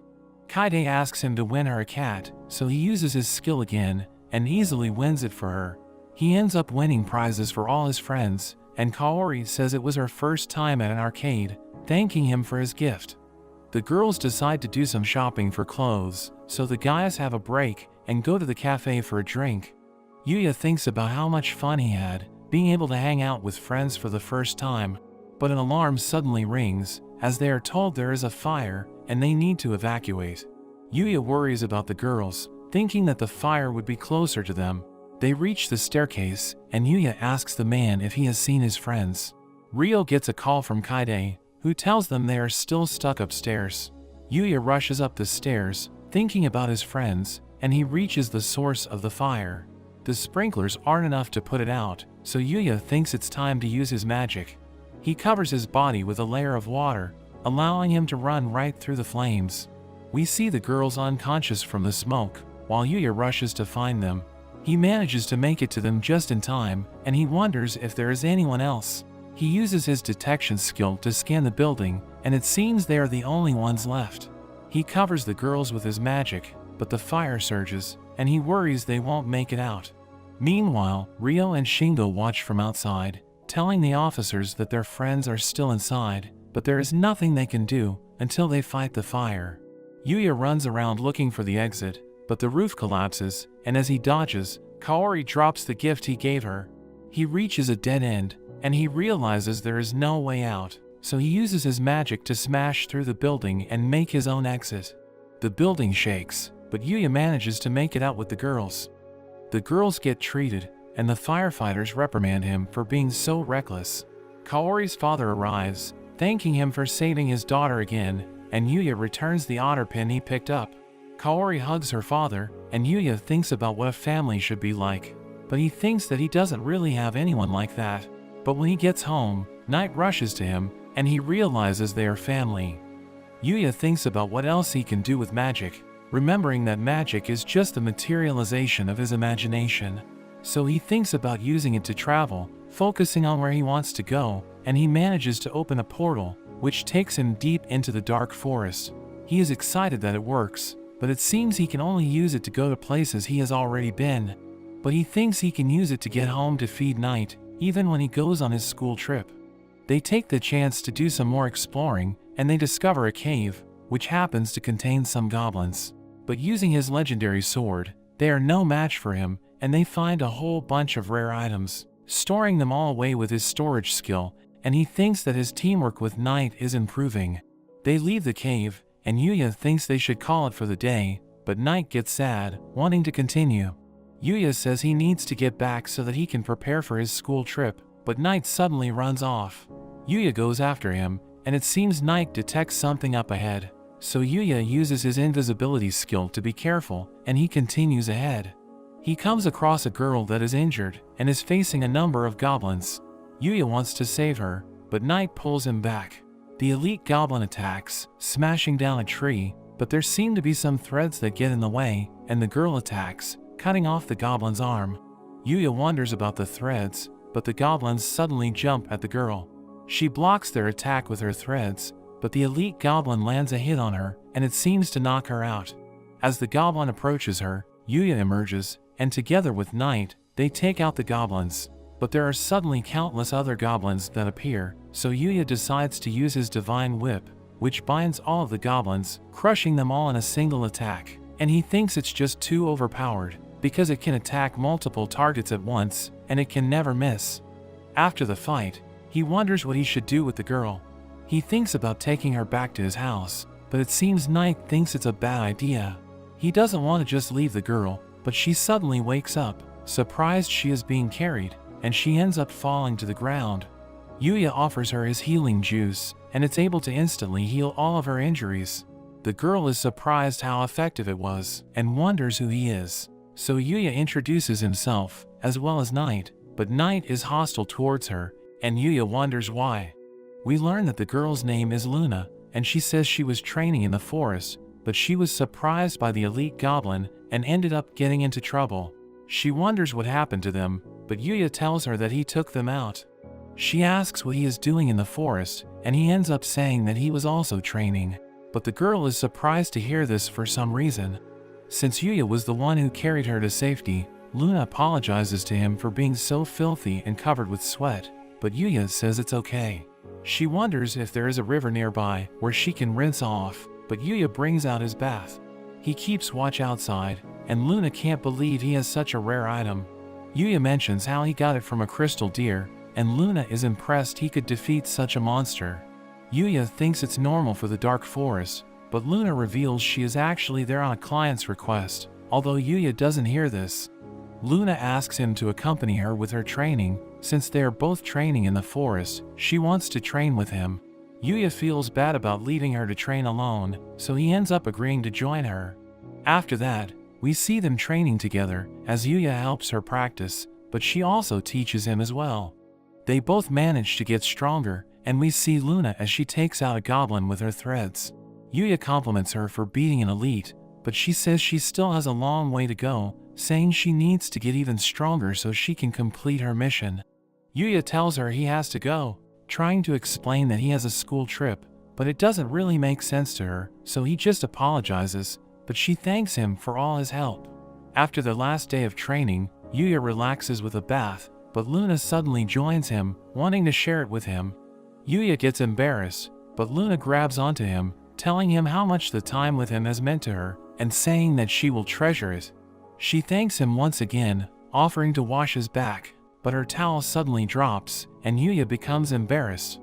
Speaker 1: Kaide asks him to win her a cat, so he uses his skill again and easily wins it for her. He ends up winning prizes for all his friends, and Kaori says it was her first time at an arcade, thanking him for his gift. The girls decide to do some shopping for clothes, so the guys have a break and go to the cafe for a drink. Yuya thinks about how much fun he had, being able to hang out with friends for the first time, but an alarm suddenly rings, as they are told there is a fire and they need to evacuate. Yuya worries about the girls, thinking that the fire would be closer to them. They reach the staircase, and Yuya asks the man if he has seen his friends. Ryo gets a call from Kaide, who tells them they are still stuck upstairs. Yuya rushes up the stairs, thinking about his friends, and he reaches the source of the fire. The sprinklers aren't enough to put it out, so Yuya thinks it's time to use his magic. He covers his body with a layer of water, allowing him to run right through the flames. We see the girls unconscious from the smoke, while Yuya rushes to find them. He manages to make it to them just in time, and he wonders if there is anyone else. He uses his detection skill to scan the building, and it seems they are the only ones left. He covers the girls with his magic, but the fire surges, and he worries they won't make it out. Meanwhile, Ryo and Shingo watch from outside, telling the officers that their friends are still inside, but there is nothing they can do until they fight the fire. Yuya runs around looking for the exit, but the roof collapses, and as he dodges, Kaori drops the gift he gave her. He reaches a dead end, and he realizes there is no way out, so he uses his magic to smash through the building and make his own exit. The building shakes, but Yuya manages to make it out with the girls. The girls get treated, and the firefighters reprimand him for being so reckless. Kaori's father arrives, thanking him for saving his daughter again, and Yuya returns the otter pin he picked up. Kaori hugs her father, and Yuya thinks about what a family should be like. But he thinks that he doesn't really have anyone like that. But when he gets home, Night rushes to him, and he realizes they are family. Yuya thinks about what else he can do with magic, remembering that magic is just the materialization of his imagination. So he thinks about using it to travel, focusing on where he wants to go, and he manages to open a portal, which takes him deep into the dark forest. He is excited that it works, but it seems he can only use it to go to places he has already been. But he thinks he can use it to get home to feed Night, even when he goes on his school trip. They take the chance to do some more exploring, and they discover a cave, which happens to contain some goblins. But using his legendary sword, they are no match for him, and they find a whole bunch of rare items, storing them all away with his storage skill, and he thinks that his teamwork with Night is improving. They leave the cave, and Yuya thinks they should call it for the day, but Night gets sad, wanting to continue. Yuya says he needs to get back so that he can prepare for his school trip, but Night suddenly runs off. Yuya goes after him, and it seems Night detects something up ahead. So Yuya uses his invisibility skill to be careful, and he continues ahead. He comes across a girl that is injured, and is facing a number of goblins. Yuya wants to save her, but Night pulls him back. The elite goblin attacks, smashing down a tree, but there seem to be some threads that get in the way, and the girl attacks, cutting off the goblin's arm. Yuya wonders about the threads, but the goblins suddenly jump at the girl. She blocks their attack with her threads, but the elite goblin lands a hit on her, and it seems to knock her out. As the goblin approaches her, Yuya emerges, and together with Night, they take out the goblins. But there are suddenly countless other goblins that appear, so Yuya decides to use his divine whip, which binds all of the goblins, crushing them all in a single attack. And he thinks it's just too overpowered, because it can attack multiple targets at once, and it can never miss. After the fight, he wonders what he should do with the girl. He thinks about taking her back to his house, but it seems Night thinks it's a bad idea. He doesn't want to just leave the girl, but she suddenly wakes up, surprised she is being carried, and she ends up falling to the ground. Yuya offers her his healing juice, and it's able to instantly heal all of her injuries. The girl is surprised how effective it was, and wonders who he is. So Yuya introduces himself, as well as Night, but Night is hostile towards her, and Yuya wonders why. We learn that the girl's name is Luna, and she says she was training in the forest, but she was surprised by the elite goblin and ended up getting into trouble. She wonders what happened to them, but Yuya tells her that he took them out. She asks what he is doing in the forest, and he ends up saying that he was also training. But the girl is surprised to hear this for some reason. Since Yuya was the one who carried her to safety, Luna apologizes to him for being so filthy and covered with sweat, but Yuya says it's okay. She wonders if there is a river nearby where she can rinse off, but Yuya brings out his bath. He keeps watch outside, and Luna can't believe he has such a rare item. Yuya mentions how he got it from a crystal deer, and Luna is impressed he could defeat such a monster. Yuya thinks it's normal for the dark forest, but Luna reveals she is actually there on a client's request, although Yuya doesn't hear this. Luna asks him to accompany her with her training. Since they are both training in the forest, she wants to train with him. Yuya feels bad about leaving her to train alone, so he ends up agreeing to join her. After that, we see them training together, as Yuya helps her practice, but she also teaches him as well. They both manage to get stronger, and we see Luna as she takes out a goblin with her threads. Yuya compliments her for beating an elite, but she says she still has a long way to go, saying she needs to get even stronger so she can complete her mission. Yuya tells her he has to go, trying to explain that he has a school trip, but it doesn't really make sense to her, so he just apologizes, but she thanks him for all his help. After the last day of training, Yuya relaxes with a bath, but Luna suddenly joins him, wanting to share it with him. Yuya gets embarrassed, but Luna grabs onto him, telling him how much the time with him has meant to her, and saying that she will treasure it. She thanks him once again, offering to wash his back, but her towel suddenly drops, and Yuya becomes embarrassed.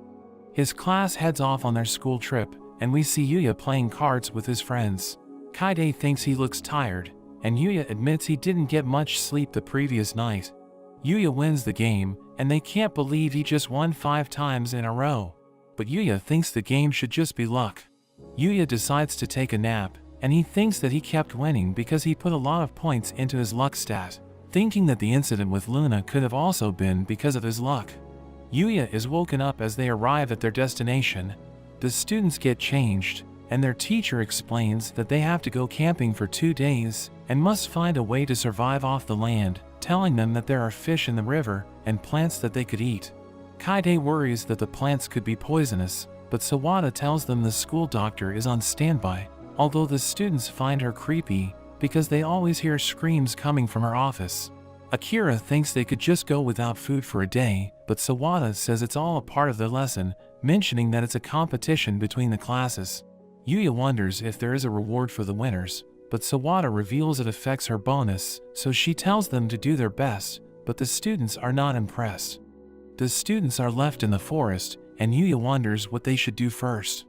Speaker 1: His class heads off on their school trip, and we see Yuya playing cards with his friends. Kaide thinks he looks tired, and Yuya admits he didn't get much sleep the previous night. Yuya wins the game, and they can't believe he just won 5 times in a row. But Yuya thinks the game should just be luck. Yuya decides to take a nap, and he thinks that he kept winning because he put a lot of points into his luck stat, thinking that the incident with Luna could have also been because of his luck. Yuya is woken up as they arrive at their destination. The students get changed, and their teacher explains that they have to go camping for 2 days and must find a way to survive off the land, telling them that there are fish in the river and plants that they could eat. Kaide worries that the plants could be poisonous, but Sawada tells them the school doctor is on standby, although the students find her creepy because they always hear screams coming from her office. Akira thinks they could just go without food for a day, but Sawada says it's all a part of the lesson, mentioning that it's a competition between the classes. Yuya wonders if there is a reward for the winners, but Sawada reveals it affects her bonus, so she tells them to do their best, but the students are not impressed. The students are left in the forest, and Yuya wonders what they should do first.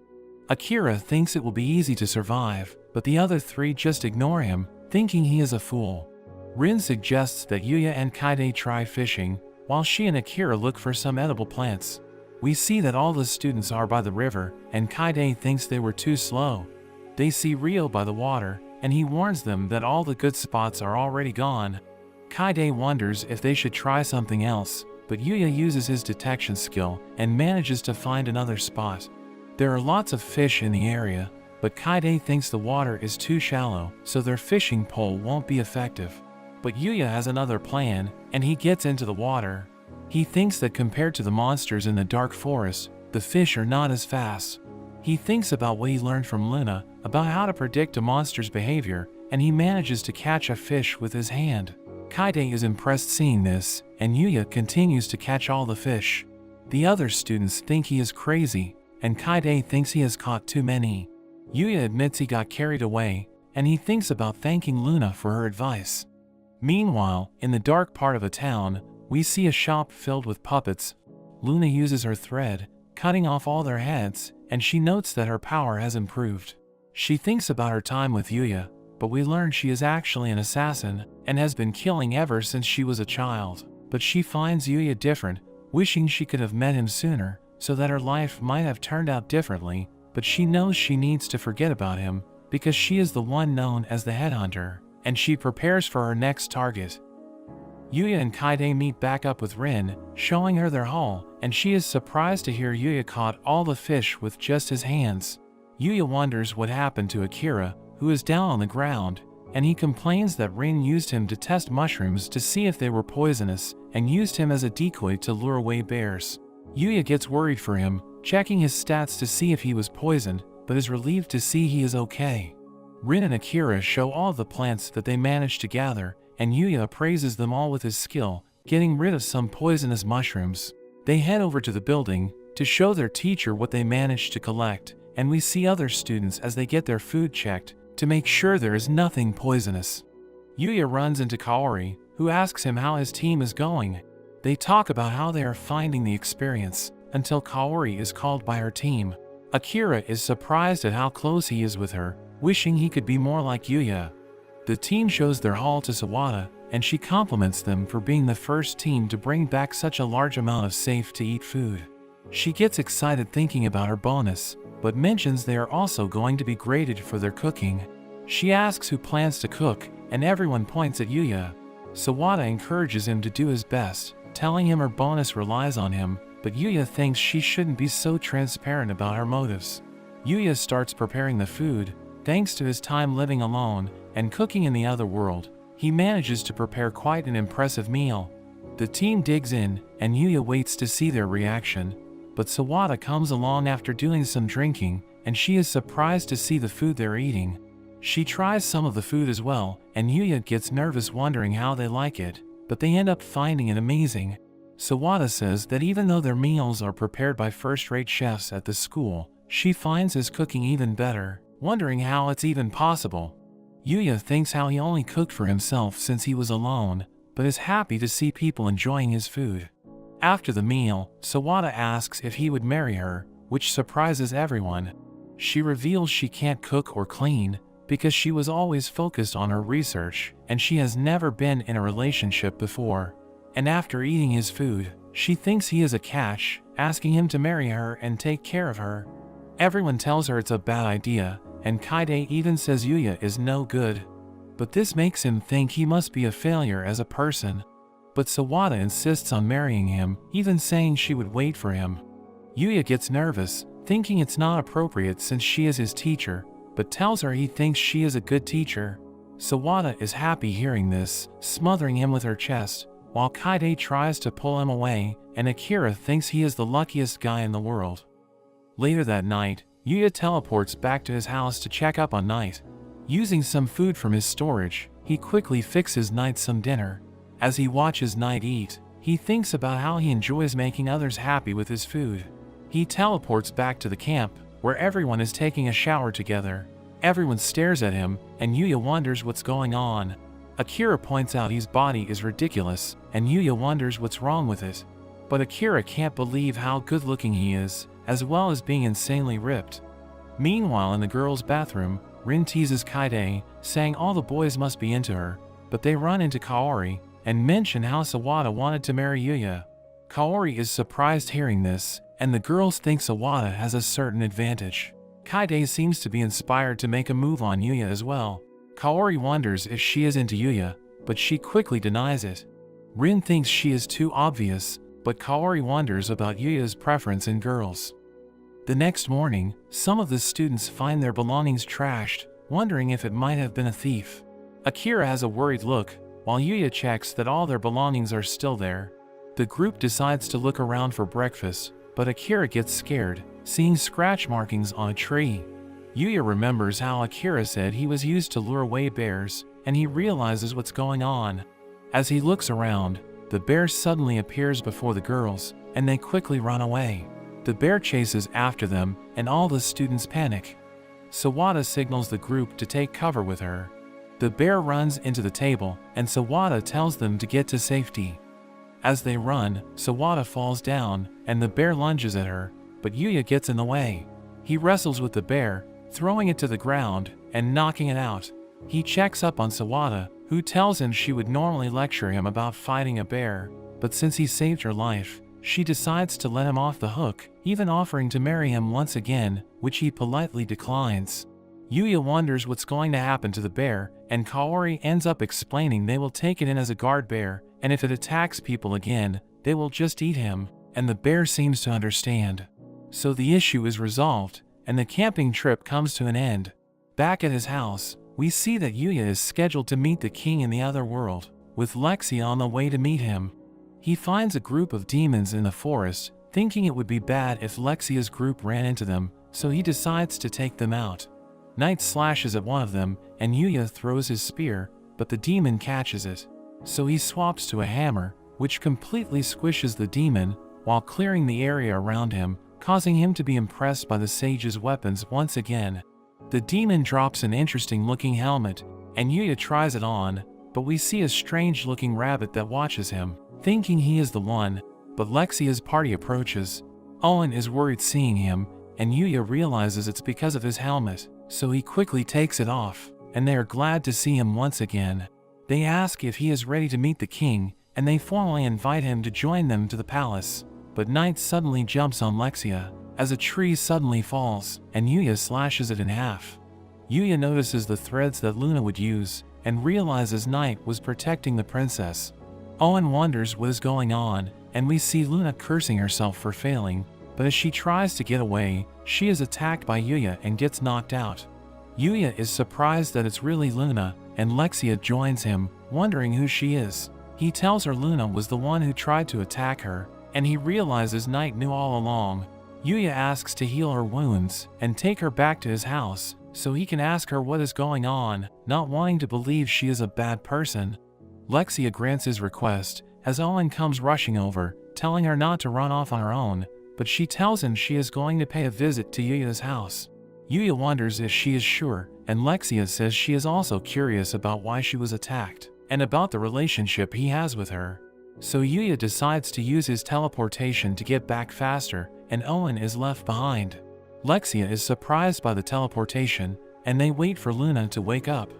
Speaker 1: Akira thinks it will be easy to survive, but the other 3 just ignore him, thinking he is a fool. Rin suggests that Yuya and Kaide try fishing, while she and Akira look for some edible plants. We see that all the students are by the river, and Kaide thinks they were too slow. They see Ryo by the water, and he warns them that all the good spots are already gone. Kaide wonders if they should try something else, but Yuya uses his detection skill and manages to find another spot. There are lots of fish in the area, but Kaide thinks the water is too shallow, so their fishing pole won't be effective. But Yuya has another plan, and he gets into the water. He thinks that compared to the monsters in the dark forest, the fish are not as fast. He thinks about what he learned from Luna about how to predict a monster's behavior, and he manages to catch a fish with his hand. Kaide is impressed seeing this, and Yuya continues to catch all the fish. The other students think he is crazy, and Kaide thinks he has caught too many. Yuya admits he got carried away, and he thinks about thanking Luna for her advice. Meanwhile, in the dark part of a town, we see a shop filled with puppets. Luna uses her thread, cutting off all their heads, and she notes that her power has improved. She thinks about her time with Yuya, but we learn she is actually an assassin and has been killing ever since she was a child. But she finds Yuya different, wishing she could have met him sooner, so that her life might have turned out differently, but she knows she needs to forget about him, because she is the one known as the headhunter, and she prepares for her next target. Yuya and Kaide meet back up with Rin, showing her their haul, and she is surprised to hear Yuya caught all the fish with just his hands. Yuya wonders what happened to Akira, who is down on the ground, and he complains that Rin used him to test mushrooms to see if they were poisonous, and used him as a decoy to lure away bears. Yuya gets worried for him, checking his stats to see if he was poisoned, but is relieved to see he is okay. Rin and Akira show all the plants that they managed to gather, and Yuya appraises them all with his skill, getting rid of some poisonous mushrooms. They head over to the building to show their teacher what they managed to collect, and we see other students as they get their food checked to make sure there is nothing poisonous. Yuya runs into Kaori, who asks him how his team is going. They talk about how they are finding the experience, until Kaori is called by her team. Akira is surprised at how close he is with her, wishing he could be more like Yuya. The team shows their haul to Sawada, and she compliments them for being the first team to bring back such a large amount of safe-to-eat food. She gets excited thinking about her bonus, but mentions they are also going to be graded for their cooking. She asks who plans to cook, and everyone points at Yuya. Sawada encourages him to do his best, telling him her bonus relies on him, but Yuya thinks she shouldn't be so transparent about her motives. Yuya starts preparing the food. Thanks to his time living alone and cooking in the other world, he manages to prepare quite an impressive meal. The team digs in, and Yuya waits to see their reaction, but Sawada comes along after doing some drinking, and she is surprised to see the food they're eating. She tries some of the food as well, and Yuya gets nervous wondering how they like it, but they end up finding it amazing. Sawada says that even though their meals are prepared by first-rate chefs at the school, she finds his cooking even better, wondering how it's even possible. Yuya thinks how he only cooked for himself since he was alone, but is happy to see people enjoying his food. After the meal, Sawada asks if he would marry her, which surprises everyone. She reveals she can't cook or clean, because she was always focused on her research and she has never been in a relationship before. And after eating his food, she thinks he is a catch, asking him to marry her and take care of her. Everyone tells her it's a bad idea, and Kaide even says Yuya is no good. But this makes him think he must be a failure as a person. But Sawada insists on marrying him, even saying she would wait for him. Yuya gets nervous, thinking it's not appropriate since she is his teacher, but tells her he thinks she is a good teacher. Sawada is happy hearing this, smothering him with her chest, while Kaide tries to pull him away, and Akira thinks he is the luckiest guy in the world. Later that night, Yuya teleports back to his house to check up on Knight. Using some food from his storage, he quickly fixes Knight some dinner. As he watches Knight eat, he thinks about how he enjoys making others happy with his food. He teleports back to the camp, where everyone is taking a shower together. Everyone stares at him, and Yuya wonders what's going on. Akira points out his body is ridiculous, and Yuya wonders what's wrong with it. But Akira can't believe how good-looking he is, as well as being insanely ripped. Meanwhile, in the girls' bathroom, Rin teases Kaide, saying all the boys must be into her, but they run into Kaori and mention how Sawada wanted to marry Yuya. Kaori is surprised hearing this, and the girls think Sawada has a certain advantage. Kaide seems to be inspired to make a move on Yuya as well. Kaori wonders if she is into Yuya, but she quickly denies it. Rin thinks she is too obvious, but Kaori wonders about Yuya's preference in girls. The next morning, some of the students find their belongings trashed, wondering if it might have been a thief. Akira has a worried look, while Yuya checks that all their belongings are still there. The group decides to look around for breakfast, but Akira gets scared, seeing scratch markings on a tree. Yuya remembers how Akira said he was used to lure away bears, and he realizes what's going on. As he looks around, the bear suddenly appears before the girls, and they quickly run away. The bear chases after them, and all the students panic. Sawada signals the group to take cover with her. The bear runs into the table, and Sawada tells them to get to safety. As they run, Sawada falls down, and the bear lunges at her, but Yuya gets in the way. He wrestles with the bear, throwing it to the ground and knocking it out. He checks up on Sawada, who tells him she would normally lecture him about fighting a bear, but since he saved her life, she decides to let him off the hook, even offering to marry him once again, which he politely declines. Yuya wonders what's going to happen to the bear, and Kaori ends up explaining they will take it in as a guard bear, and if it attacks people again, they will just eat him, and the bear seems to understand. So the issue is resolved, and the camping trip comes to an end. Back at his house, we see that Yuya is scheduled to meet the king in the other world, with Lexia on the way to meet him. He finds a group of demons in the forest, thinking it would be bad if Lexia's group ran into them, so he decides to take them out. Knight slashes at one of them, and Yuya throws his spear, but the demon catches it. So he swaps to a hammer, which completely squishes the demon, while clearing the area around him, causing him to be impressed by the sage's weapons once again. The demon drops an interesting-looking helmet, and Yuya tries it on, but we see a strange-looking rabbit that watches him, thinking he is the one, but Lexia's party approaches. Owen is worried seeing him, and Yuya realizes it's because of his helmet, so he quickly takes it off, and they are glad to see him once again. They ask if he is ready to meet the king, and they formally invite him to join them to the palace, but Knight suddenly jumps on Lexia, as a tree suddenly falls, and Yuya slashes it in half. Yuya notices the threads that Luna would use, and realizes Knight was protecting the princess. Owen wonders what is going on, and we see Luna cursing herself for failing, but as she tries to get away, she is attacked by Yuya and gets knocked out. Yuya is surprised that it's really Luna, and Lexia joins him, wondering who she is. He tells her Luna was the one who tried to attack her, and he realizes Knight knew all along. Yuya asks to heal her wounds and take her back to his house, so he can ask her what is going on, not wanting to believe she is a bad person. Lexia grants his request, as Owen comes rushing over, telling her not to run off on her own, but she tells him she is going to pay a visit to Yuya's house. Yuya wonders if she is sure, and Lexia says she is also curious about why she was attacked, and about the relationship he has with her. So Yuya decides to use his teleportation to get back faster, and Owen is left behind. Lexia is surprised by the teleportation, and they wait for Luna to wake up.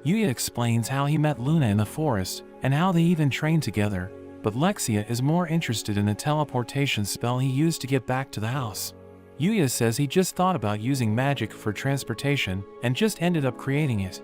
Speaker 1: Yuya explains how he met Luna in the forest, and how they even trained together, but Lexia is more interested in the teleportation spell he used to get back to the house. Yuya says he just thought about using magic for transportation, and just ended up creating it.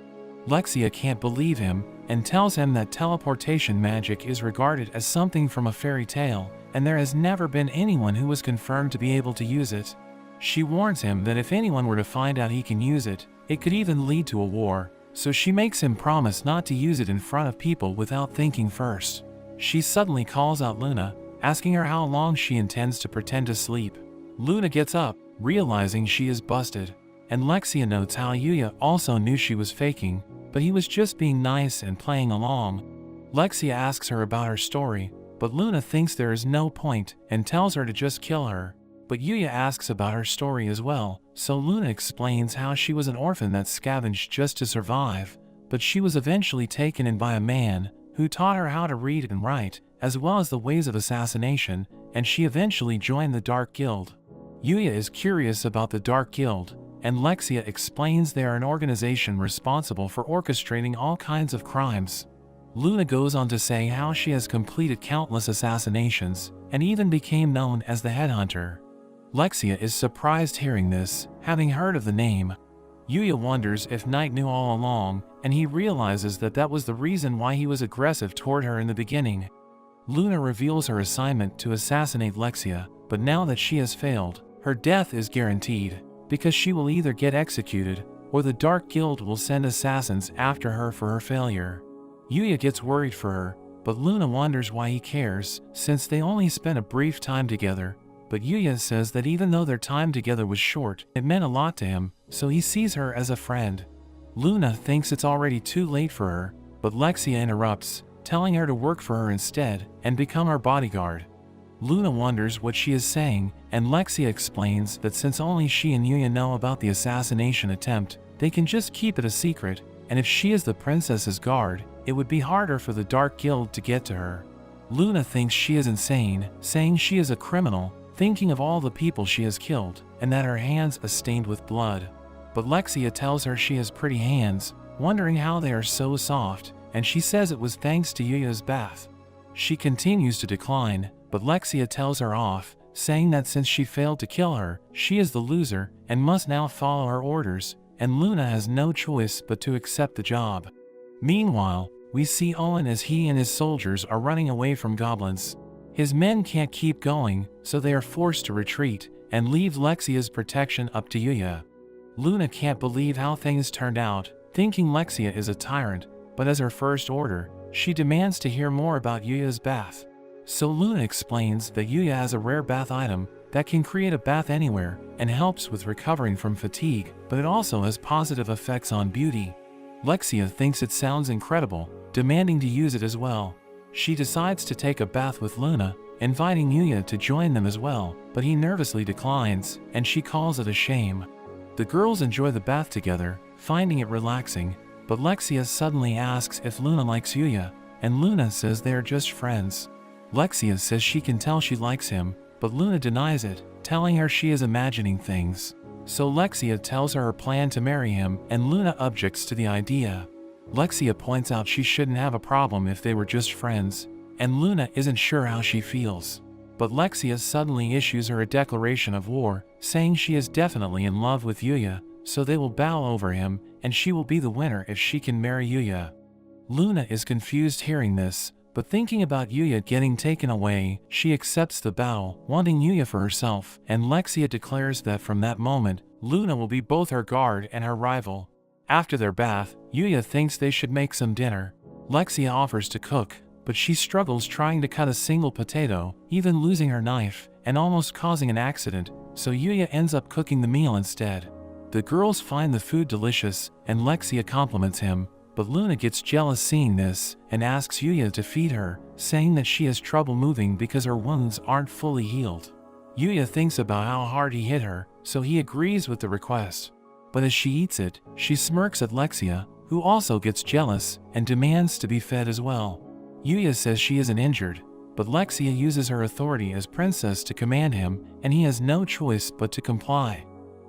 Speaker 1: Lexia can't believe him, and tells him that teleportation magic is regarded as something from a fairy tale, and there has never been anyone who was confirmed to be able to use it. She warns him that if anyone were to find out he can use it, it could even lead to a war, so she makes him promise not to use it in front of people without thinking first. She suddenly calls out Luna, asking her how long she intends to pretend to sleep. Luna gets up, realizing she is busted, and Lexia notes how Yuya also knew she was faking, but he was just being nice and playing along. Lexia asks her about her story, but Luna thinks there is no point and tells her to just kill her. But Yuya asks about her story as well, so Luna explains how she was an orphan that scavenged just to survive, but she was eventually taken in by a man who taught her how to read and write, as well as the ways of assassination, and she eventually joined the Dark Guild. Yuya is curious about the Dark Guild, and Lexia explains they are an organization responsible for orchestrating all kinds of crimes. Luna goes on to say how she has completed countless assassinations, and even became known as the Headhunter. Lexia is surprised hearing this, having heard of the name. Yuya wonders if Knight knew all along, and he realizes that that was the reason why he was aggressive toward her in the beginning. Luna reveals her assignment to assassinate Lexia, but now that she has failed, her death is guaranteed, because she will either get executed, or the Dark Guild will send assassins after her for her failure. Yuya gets worried for her, but Luna wonders why he cares, since they only spent a brief time together. But Yuya says that even though their time together was short, it meant a lot to him, so he sees her as a friend. Luna thinks it's already too late for her, but Lexia interrupts, telling her to work for her instead, and become her bodyguard. Luna wonders what she is saying, and Lexia explains that since only she and Yuya know about the assassination attempt, they can just keep it a secret, and if she is the princess's guard, it would be harder for the Dark Guild to get to her. Luna thinks she is insane, saying she is a criminal, thinking of all the people she has killed, and that her hands are stained with blood. But Lexia tells her she has pretty hands, wondering how they are so soft, and she says it was thanks to Yuya's bath. She continues to decline, but Lexia tells her off, saying that since she failed to kill her, she is the loser, and must now follow her orders, and Luna has no choice but to accept the job. Meanwhile, we see Owen as he and his soldiers are running away from goblins. His men can't keep going, so they are forced to retreat, and leave Lexia's protection up to Yuya. Luna can't believe how things turned out, thinking Lexia is a tyrant, but as her first order, she demands to hear more about Yuya's bath. So Luna explains that Yuya has a rare bath item that can create a bath anywhere and helps with recovering from fatigue, but it also has positive effects on beauty. Lexia thinks it sounds incredible, demanding to use it as well. She decides to take a bath with Luna, inviting Yuya to join them as well, but he nervously declines, and she calls it a shame. The girls enjoy the bath together, finding it relaxing, but Lexia suddenly asks if Luna likes Yuya, and Luna says they are just friends. Lexia says she can tell she likes him, but Luna denies it, telling her she is imagining things. So Lexia tells her plan to marry him, and Luna objects to the idea. Lexia points out she shouldn't have a problem if they were just friends, and Luna isn't sure how she feels. But Lexia suddenly issues her a declaration of war, saying she is definitely in love with Yuya, so they will bow over him, and she will be the winner if she can marry Yuya. Luna is confused hearing this, but thinking about Yuya getting taken away, she accepts the bow, wanting Yuya for herself, and Lexia declares that from that moment, Luna will be both her guard and her rival. After their bath, Yuya thinks they should make some dinner. Lexia offers to cook, but she struggles trying to cut a single potato, even losing her knife, and almost causing an accident, so Yuya ends up cooking the meal instead. The girls find the food delicious, and Lexia compliments him, but Luna gets jealous seeing this, and asks Yuya to feed her, saying that she has trouble moving because her wounds aren't fully healed. Yuya thinks about how hard he hit her, so he agrees with the request. But as she eats it, she smirks at Lexia, who also gets jealous, and demands to be fed as well. Yuya says she isn't injured, but Lexia uses her authority as princess to command him, and he has no choice but to comply.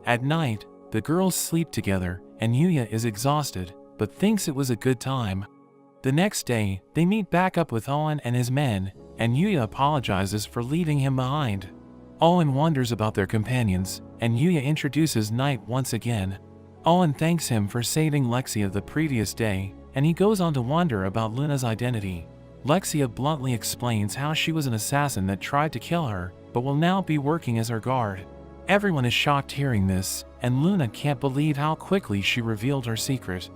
Speaker 1: At night, the girls sleep together, and Yuya is exhausted, but thinks it was a good time. The next day, they meet back up with Owen and his men, and Yuya apologizes for leaving him behind. Owen wonders about their companions, and Yuya introduces Knight once again. Owen thanks him for saving Lexia the previous day, and he goes on to wonder about Luna's identity. Lexia bluntly explains how she was an assassin that tried to kill her, but will now be working as her guard. Everyone is shocked hearing this, and Luna can't believe how quickly she revealed her secret.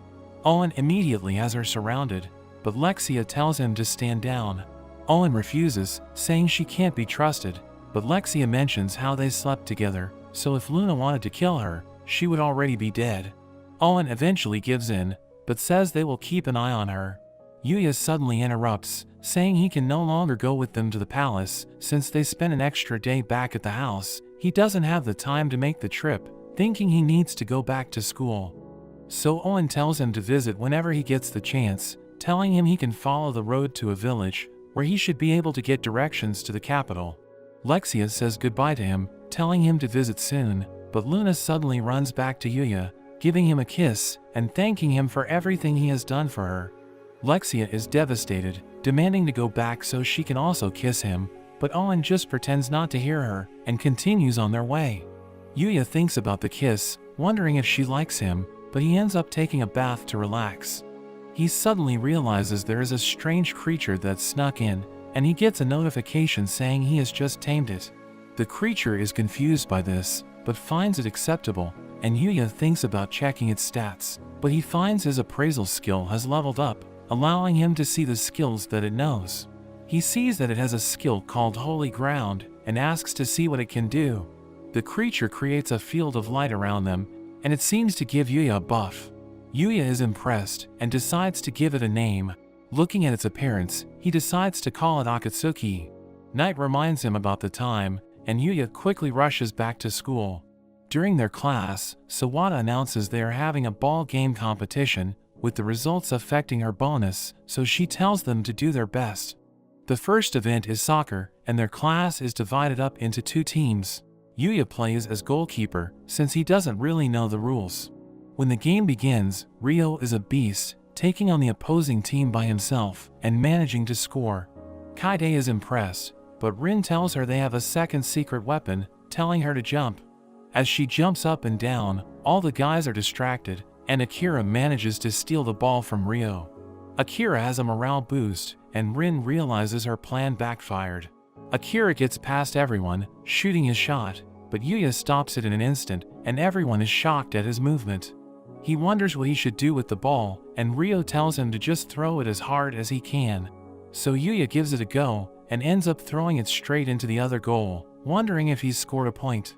Speaker 1: Owen immediately has her surrounded, but Lexia tells him to stand down. Owen refuses, saying she can't be trusted, but Lexia mentions how they slept together, so if Luna wanted to kill her, she would already be dead. Owen eventually gives in, but says they will keep an eye on her. Yuya suddenly interrupts, saying he can no longer go with them to the palace since they spent an extra day back at the house. He doesn't have the time to make the trip, thinking he needs to go back to school. So Owen tells him to visit whenever he gets the chance, telling him he can follow the road to a village where he should be able to get directions to the capital. Lexia says goodbye to him, telling him to visit soon, but Luna suddenly runs back to Yuya, giving him a kiss and thanking him for everything he has done for her. Lexia is devastated, demanding to go back so she can also kiss him, but Owen just pretends not to hear her and continues on their way. Yuya thinks about the kiss, wondering if she likes him, but he ends up taking a bath to relax. He suddenly realizes there is a strange creature that snuck in, and he gets a notification saying he has just tamed it. The creature is confused by this, but finds it acceptable, and Yuya thinks about checking its stats, but he finds his appraisal skill has leveled up, allowing him to see the skills that it knows. He sees that it has a skill called Holy Ground, and asks to see what it can do. The creature creates a field of light around them, and it seems to give Yuya a buff. Yuya is impressed, and decides to give it a name. Looking at its appearance, he decides to call it Akatsuki. Knight reminds him about the time, and Yuya quickly rushes back to school. During their class, Sawada announces they are having a ball game competition, with the results affecting her bonus, so she tells them to do their best. The first event is soccer, and their class is divided up into 2 teams. Yuya plays as goalkeeper, since he doesn't really know the rules. When the game begins, Ryo is a beast, taking on the opposing team by himself, and managing to score. Kaide is impressed, but Rin tells her they have a second secret weapon, telling her to jump. As she jumps up and down, all the guys are distracted, and Akira manages to steal the ball from Ryo. Akira has a morale boost, and Rin realizes her plan backfired. Akira gets past everyone, shooting his shot, but Yuya stops it in an instant, and everyone is shocked at his movement. He wonders what he should do with the ball, and Ryo tells him to just throw it as hard as he can. So Yuya gives it a go, and ends up throwing it straight into the other goal, wondering if he's scored a point.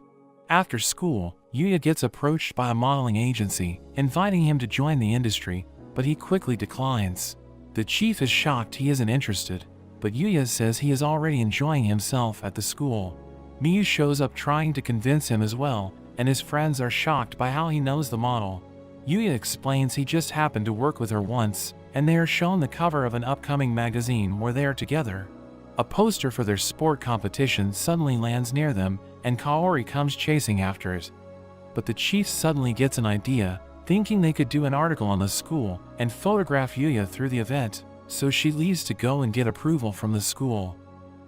Speaker 1: After school, Yuya gets approached by a modeling agency, inviting him to join the industry, but he quickly declines. The chief is shocked he isn't interested, but Yuya says he is already enjoying himself at the school. Miyu shows up trying to convince him as well, and his friends are shocked by how he knows the model. Yuya explains he just happened to work with her once, and they are shown the cover of an upcoming magazine where they are together. A poster for their sport competition suddenly lands near them, and Kaori comes chasing after it. But the chief suddenly gets an idea, thinking they could do an article on the school and photograph Yuya through the event, so she leaves to go and get approval from the school.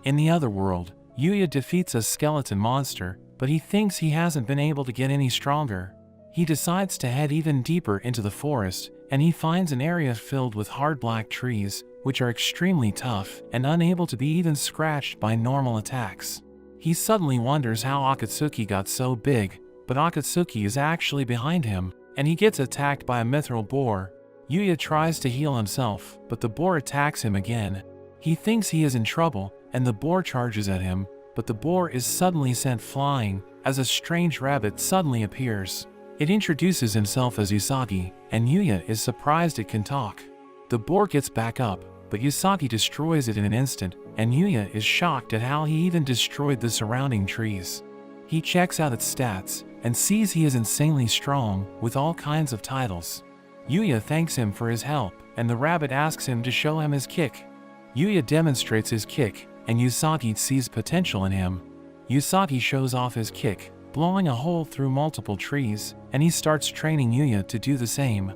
Speaker 1: In the other world, Yuya defeats a skeleton monster, but he thinks he hasn't been able to get any stronger. He decides to head even deeper into the forest, and he finds an area filled with hard black trees, which are extremely tough and unable to be even scratched by normal attacks. He suddenly wonders how Akatsuki got so big, but Akatsuki is actually behind him, and he gets attacked by a mithril boar. Yuya tries to heal himself, but the boar attacks him again. He thinks he is in trouble, and the boar charges at him, but the boar is suddenly sent flying, as a strange rabbit suddenly appears. It introduces himself as Usagi, and Yuya is surprised it can talk. The boar gets back up, but Usagi destroys it in an instant, and Yuya is shocked at how he even destroyed the surrounding trees. He checks out its stats, and sees he is insanely strong, with all kinds of titles. Yuya thanks him for his help, and the rabbit asks him to show him his kick. Yuya demonstrates his kick, and Usagi sees potential in him. Usagi shows off his kick, blowing a hole through multiple trees, and he starts training Yuya to do the same.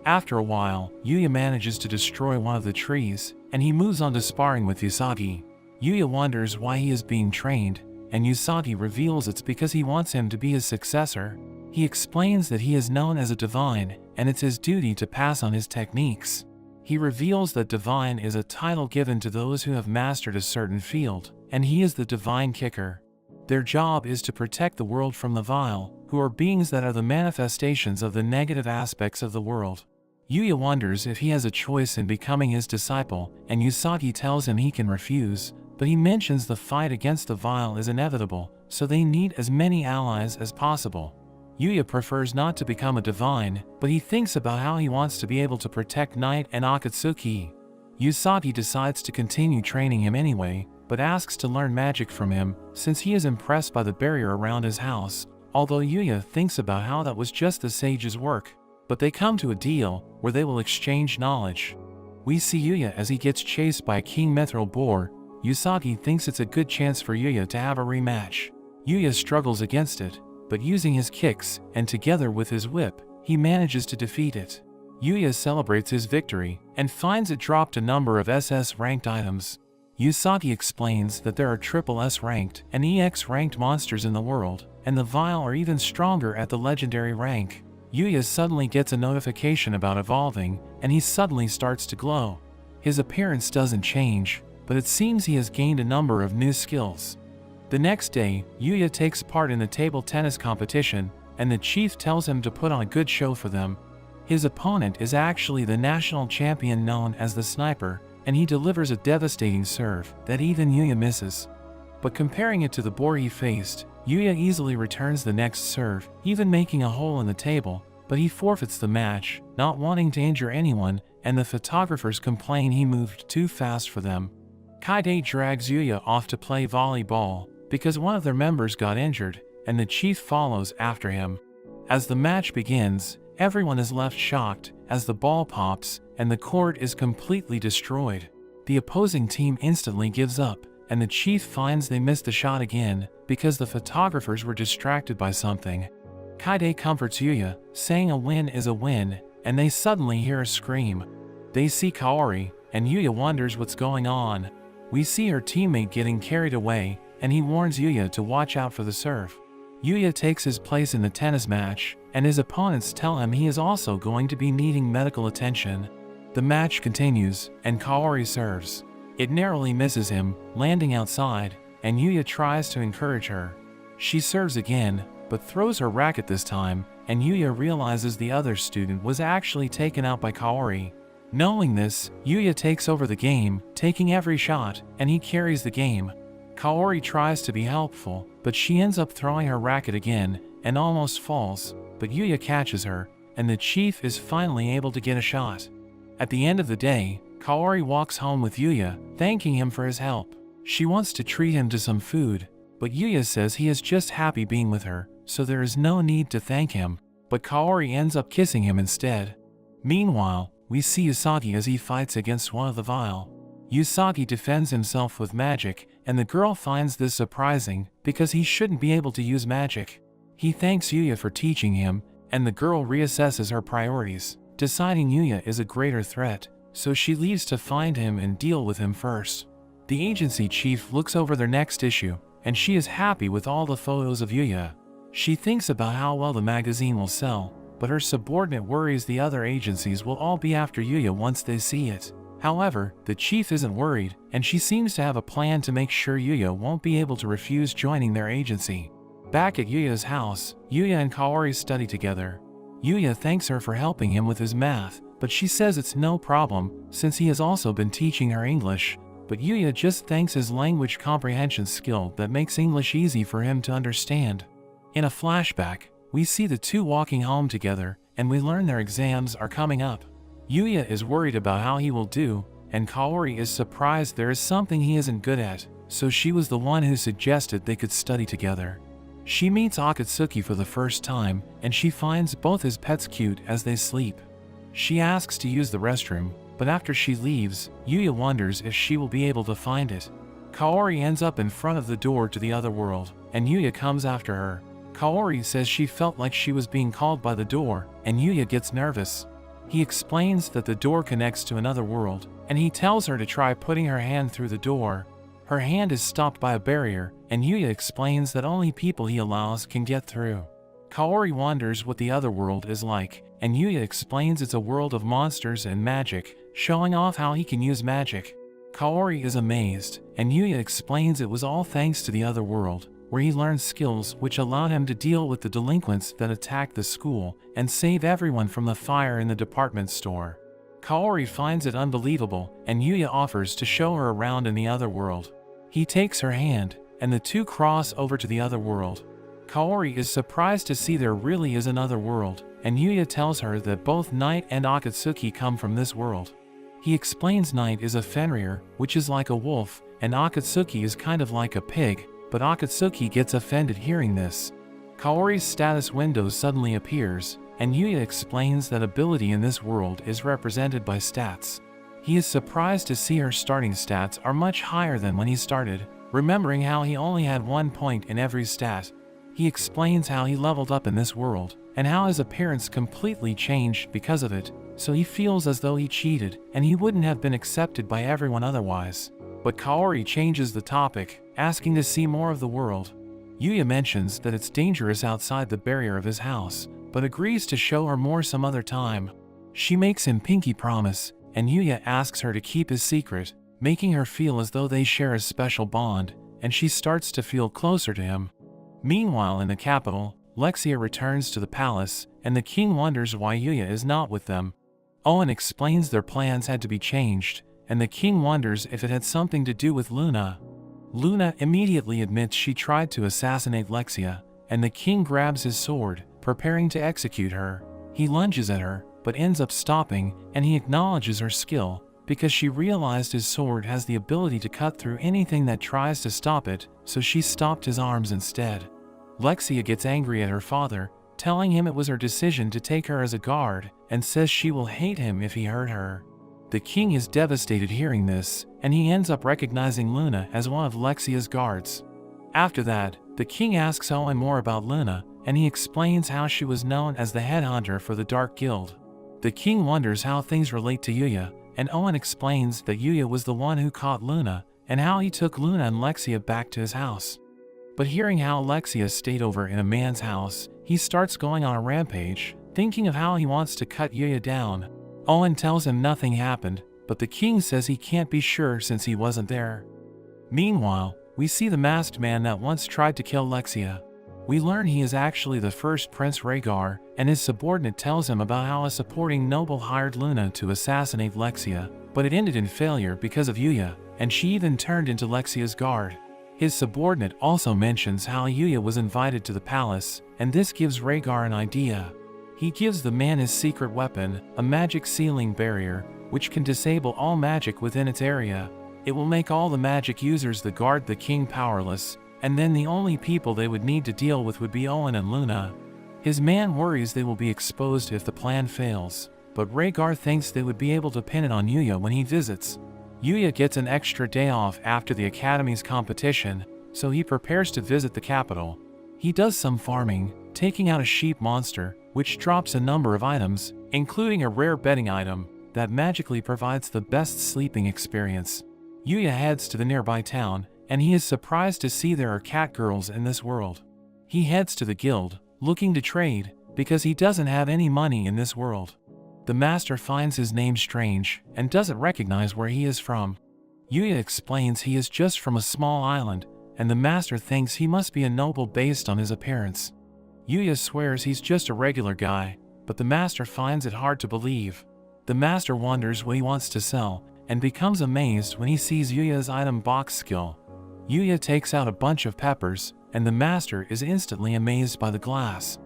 Speaker 1: After a while, Yuya manages to destroy one of the trees, and he moves on to sparring with Usagi. Yuya wonders why he is being trained, and Usagi reveals it's because he wants him to be his successor. He explains that he is known as a divine, and it's his duty to pass on his techniques. He reveals that divine is a title given to those who have mastered a certain field, and he is the divine kicker. Their job is to protect the world from the vile, who are beings that are the manifestations of the negative aspects of the world. Yuya wonders if he has a choice in becoming his disciple, and Usagi tells him he can refuse, but he mentions the fight against the vile is inevitable, so they need as many allies as possible. Yuya prefers not to become a divine, but he thinks about how he wants to be able to protect Night and Akatsuki. Usagi decides to continue training him anyway, but asks to learn magic from him, since he is impressed by the barrier around his house, although Yuya thinks about how that was just the sage's work. But they come to a deal, where they will exchange knowledge. We see Yuya as he gets chased by a king mithril boar. Usagi thinks it's a good chance for Yuya to have a rematch. Yuya struggles against it, but using his kicks, and together with his whip, he manages to defeat it. Yuya celebrates his victory, and finds it dropped a number of SS ranked items. Usagi explains that there are triple S ranked and EX ranked monsters in the world, and the vile are even stronger at the legendary rank. Yuya suddenly gets a notification about evolving, and he suddenly starts to glow. His appearance doesn't change, but it seems he has gained a number of new skills. The next day, Yuya takes part in a table tennis competition, and the chief tells him to put on a good show for them. His opponent is actually the national champion known as the Sniper, and he delivers a devastating serve that even Yuya misses. But comparing it to the boar he faced, Yuya easily returns the next serve, even making a hole in the table, but he forfeits the match, not wanting to injure anyone, and the photographers complain he moved too fast for them. Kaide drags Yuya off to play volleyball, because one of their members got injured, and the chief follows after him. As the match begins, everyone is left shocked, as the ball pops, and the court is completely destroyed. The opposing team instantly gives up, and the chief finds they missed the shot again, because the photographers were distracted by something. Kaide comforts Yuya, saying a win is a win, and they suddenly hear a scream. They see Kaori, and Yuya wonders what's going on. We see her teammate getting carried away, and he warns Yuya to watch out for the serve. Yuya takes his place in the tennis match, and his opponents tell him he is also going to be needing medical attention. The match continues, and Kaori serves. It narrowly misses him, landing outside, and Yuya tries to encourage her. She serves again, but throws her racket this time, and Yuya realizes the other student was actually taken out by Kaori. Knowing this, Yuya takes over the game, taking every shot, and he carries the game. Kaori tries to be helpful, but she ends up throwing her racket again, and almost falls, but Yuya catches her, and the chief is finally able to get a shot. At the end of the day, Kaori walks home with Yuya, thanking him for his help. She wants to treat him to some food, but Yuya says he is just happy being with her, so there is no need to thank him, but Kaori ends up kissing him instead. Meanwhile, we see Usagi as he fights against one of the vile. Usagi defends himself with magic, and the girl finds this surprising, because he shouldn't be able to use magic. He thanks Yuya for teaching him, and the girl reassesses her priorities, deciding Yuya is a greater threat, so she leaves to find him and deal with him first. The agency chief looks over their next issue, and she is happy with all the photos of Yuya. She thinks about how well the magazine will sell, but her subordinate worries the other agencies will all be after Yuya once they see it. However, the chief isn't worried, and she seems to have a plan to make sure Yuya won't be able to refuse joining their agency. Back at Yuya's house, Yuya and Kaori study together. Yuya thanks her for helping him with his math, but she says it's no problem, since he has also been teaching her English. But Yuya just thanks his language comprehension skill that makes English easy for him to understand. In a flashback, we see the two walking home together, and we learn their exams are coming up. Yuya is worried about how he will do, and Kaori is surprised there is something he isn't good at, so she was the one who suggested they could study together. She meets Akatsuki for the first time, and she finds both his pets cute as they sleep. She asks to use the restroom, but after she leaves, Yuya wonders if she will be able to find it. Kaori ends up in front of the door to the other world, and Yuya comes after her. Kaori says she felt like she was being called by the door, and Yuya gets nervous. He explains that the door connects to another world, and he tells her to try putting her hand through the door. Her hand is stopped by a barrier, and Yuya explains that only people he allows can get through. Kaori wonders what the other world is like, and Yuya explains it's a world of monsters and magic, showing off how he can use magic. Kaori is amazed, and Yuya explains it was all thanks to the other world, where he learned skills which allowed him to deal with the delinquents that attacked the school and save everyone from the fire in the department store. Kaori finds it unbelievable, and Yuya offers to show her around in the other world. He takes her hand, and the two cross over to the other world. Kaori is surprised to see there really is another world, and Yuya tells her that both Night and Akatsuki come from this world. He explains Night is a Fenrir, which is like a wolf, and Akatsuki is kind of like a pig, but Akatsuki gets offended hearing this. Kaori's status window suddenly appears, and Yuya explains that ability in this world is represented by stats. He is surprised to see her starting stats are much higher than when he started, remembering how he only had 1 point in every stat. He explains how he leveled up in this world, and how his appearance completely changed because of it, so he feels as though he cheated, and he wouldn't have been accepted by everyone otherwise. But Kaori changes the topic, asking to see more of the world. Yuya mentions that it's dangerous outside the barrier of his house, but agrees to show her more some other time. She makes him pinky promise, and Yuya asks her to keep his secret, making her feel as though they share a special bond, and she starts to feel closer to him. Meanwhile in the capital, Lexia returns to the palace, and the king wonders why Yuya is not with them. Owen explains their plans had to be changed, and the king wonders if it had something to do with Luna. Luna immediately admits she tried to assassinate Lexia, and the king grabs his sword, preparing to execute her. He lunges at her, but ends up stopping, and he acknowledges her skill, because she realized his sword has the ability to cut through anything that tries to stop it, so she stopped his arms instead. Lexia gets angry at her father, telling him it was her decision to take her as a guard, and says she will hate him if he hurt her. The king is devastated hearing this, and he ends up recognizing Luna as one of Lexia's guards. After that, the king asks Owen more about Luna, and he explains how she was known as the headhunter for the Dark Guild. The king wonders how things relate to Yuya, and Owen explains that Yuya was the one who caught Luna, and how he took Luna and Lexia back to his house. But hearing how Lexia stayed over in a man's house, he starts going on a rampage, thinking of how he wants to cut Yuya down. Owen tells him nothing happened, but the king says he can't be sure since he wasn't there. Meanwhile, we see the masked man that once tried to kill Lexia. We learn he is actually the first Prince Rhaegar, and his subordinate tells him about how a supporting noble hired Luna to assassinate Lexia, but it ended in failure because of Yuya, and she even turned into Lexia's guard. His subordinate also mentions how Yuya was invited to the palace, and this gives Rhaegar an idea. He gives the man his secret weapon, a magic sealing barrier, which can disable all magic within its area. It will make all the magic users that guard the king powerless, and then the only people they would need to deal with would be Owen and Luna. His man worries they will be exposed if the plan fails, but Rhaegar thinks they would be able to pin it on Yuya when he visits. Yuya gets an extra day off after the academy's competition, so he prepares to visit the capital. He does some farming, taking out a sheep monster, which drops a number of items, including a rare bedding item, that magically provides the best sleeping experience. Yuya heads to the nearby town, and he is surprised to see there are cat girls in this world. He heads to the guild, looking to trade, because he doesn't have any money in this world. The master finds his name strange, and doesn't recognize where he is from. Yuya explains he is just from a small island, and the master thinks he must be a noble based on his appearance. Yuya swears he's just a regular guy, but the master finds it hard to believe. The master wonders what he wants to sell, and becomes amazed when he sees Yuya's item box skill. Yuya takes out a bunch of peppers, and the master is instantly amazed by the glass.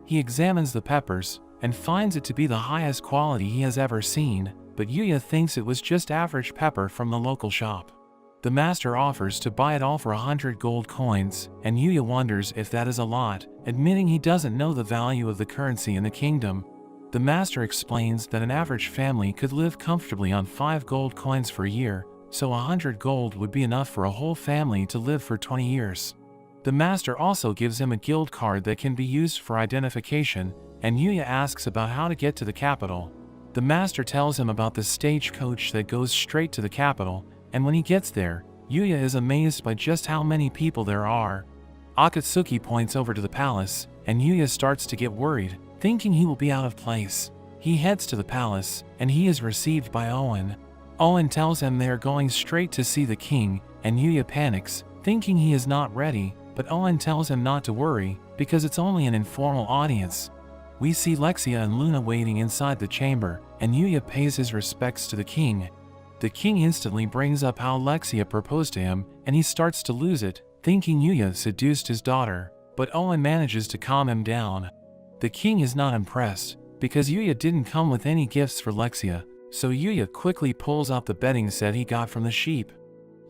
Speaker 1: He examines the peppers, and finds it to be the highest quality he has ever seen, but Yuya thinks it was just average pepper from the local shop. The master offers to buy it all for 100 gold coins, and Yuya wonders if that is a lot, admitting he doesn't know the value of the currency in the kingdom. The master explains that an average family could live comfortably on 5 gold coins for a year, so 100 gold would be enough for a whole family to live for 20 years. The master also gives him a guild card that can be used for identification, and Yuya asks about how to get to the capital. The master tells him about the stagecoach that goes straight to the capital, and when he gets there, Yuya is amazed by just how many people there are. Akatsuki points over to the palace, and Yuya starts to get worried, thinking he will be out of place. He heads to the palace, and he is received by Owen. Owen tells him they are going straight to see the king, and Yuya panics, thinking he is not ready, but Owen tells him not to worry, because it's only an informal audience. We see Lexia and Luna waiting inside the chamber, and Yuya pays his respects to the king. The king instantly brings up how Lexia proposed to him, and he starts to lose it, thinking Yuya seduced his daughter, but Owen manages to calm him down. The king is not impressed, because Yuya didn't come with any gifts for Lexia, so Yuya quickly pulls out the bedding set he got from the sheep.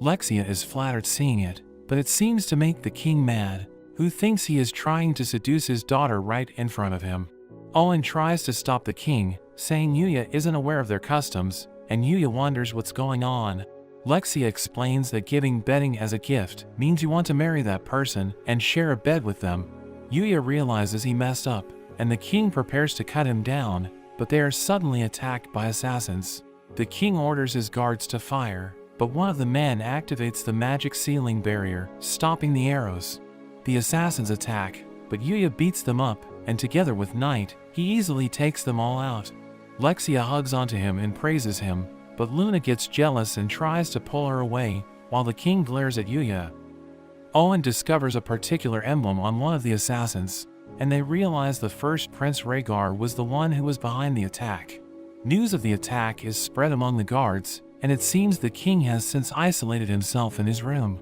Speaker 1: Lexia is flattered seeing it, but it seems to make the king mad, who thinks he is trying to seduce his daughter right in front of him. Owen tries to stop the king, saying Yuya isn't aware of their customs, and Yuya wonders what's going on. Lexia explains that giving bedding as a gift means you want to marry that person and share a bed with them. Yuya realizes he messed up, and the king prepares to cut him down, but they are suddenly attacked by assassins. The king orders his guards to fire, but one of the men activates the magic ceiling barrier, stopping the arrows. The assassins attack, but Yuya beats them up, and together with Knight, he easily takes them all out. Lexia hugs onto him and praises him, but Luna gets jealous and tries to pull her away, while the king glares at Yuya. Owen discovers a particular emblem on one of the assassins, and they realize the first Prince Rhaegar was the one who was behind the attack. News of the attack is spread among the guards, and it seems the king has since isolated himself in his room.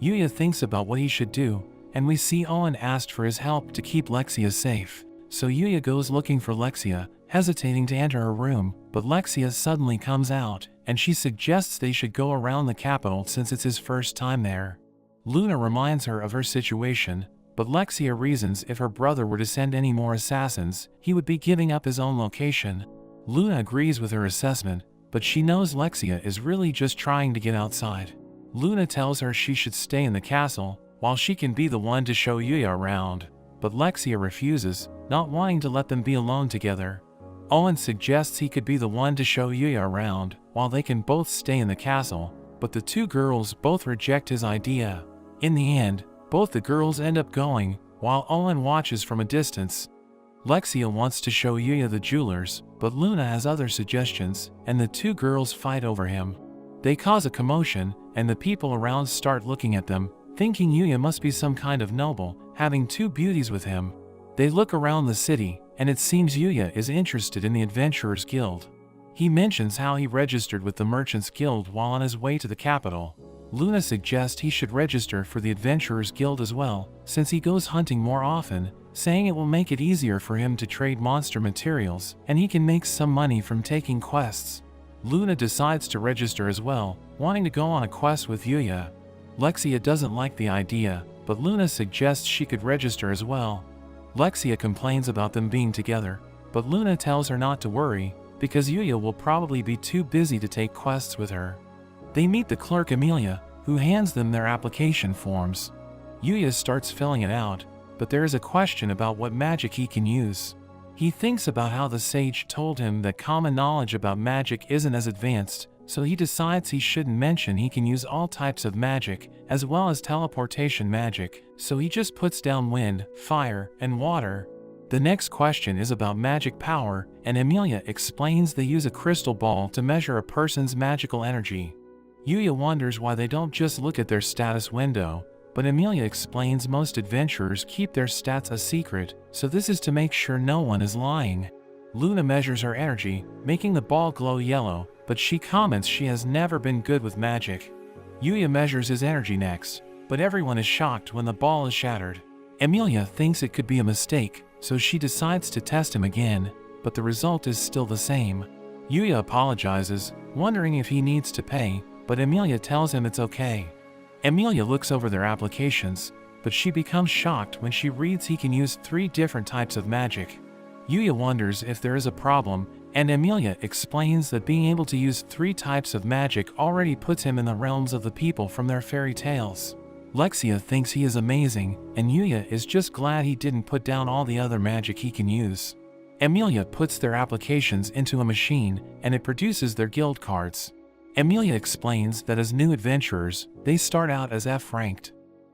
Speaker 1: Yuya thinks about what he should do, and we see Owen asked for his help to keep Lexia safe, so Yuya goes looking for Lexia, hesitating to enter her room, but Lexia suddenly comes out, and she suggests they should go around the capital since it's his first time there. Luna reminds her of her situation, but Lexia reasons if her brother were to send any more assassins, he would be giving up his own location. Luna agrees with her assessment, but she knows Lexia is really just trying to get outside. Luna tells her she should stay in the castle, while she can be the one to show Yuya around, but Lexia refuses, not wanting to let them be alone together. Owen suggests he could be the one to show Yuya around, while they can both stay in the castle, but the two girls both reject his idea. In the end, both the girls end up going, while Owen watches from a distance. Lexia wants to show Yuya the jewelers, but Luna has other suggestions, and the two girls fight over him. They cause a commotion, and the people around start looking at them, thinking Yuya must be some kind of noble, having two beauties with him. They look around the city, and it seems Yuya is interested in the Adventurers Guild. He mentions how he registered with the Merchants Guild while on his way to the capital. Luna suggests he should register for the Adventurers Guild as well, since he goes hunting more often, saying it will make it easier for him to trade monster materials, and he can make some money from taking quests. Luna decides to register as well, wanting to go on a quest with Yuya. Lexia doesn't like the idea, but Luna suggests she could register as well. Lexia complains about them being together, but Luna tells her not to worry, because Yuya will probably be too busy to take quests with her. They meet the clerk Emilia, who hands them their application forms. Yuya starts filling it out, but there is a question about what magic he can use. He thinks about how the sage told him that common knowledge about magic isn't as advanced, so he decides he shouldn't mention he can use all types of magic, as well as teleportation magic, so he just puts down wind, fire, and water. The next question is about magic power, and Emilia explains they use a crystal ball to measure a person's magical energy. Yuya wonders why they don't just look at their status window, but Emilia explains most adventurers keep their stats a secret, so this is to make sure no one is lying. Luna measures her energy, making the ball glow yellow, but she comments she has never been good with magic. Yuya measures his energy next, but everyone is shocked when the ball is shattered. Emilia thinks it could be a mistake, so she decides to test him again, but the result is still the same. Yuya apologizes, wondering if he needs to pay, but Emilia tells him it's okay. Emilia looks over their applications, but she becomes shocked when she reads he can use 3 different types of magic. Yuya wonders if there is a problem, and Emilia explains that being able to use 3 types of magic already puts him in the realms of the people from their fairy tales. Lexia thinks he is amazing, and Yuya is just glad he didn't put down all the other magic he can use. Emilia puts their applications into a machine, and it produces their guild cards. Emilia explains that as new adventurers, they start out as F-ranked.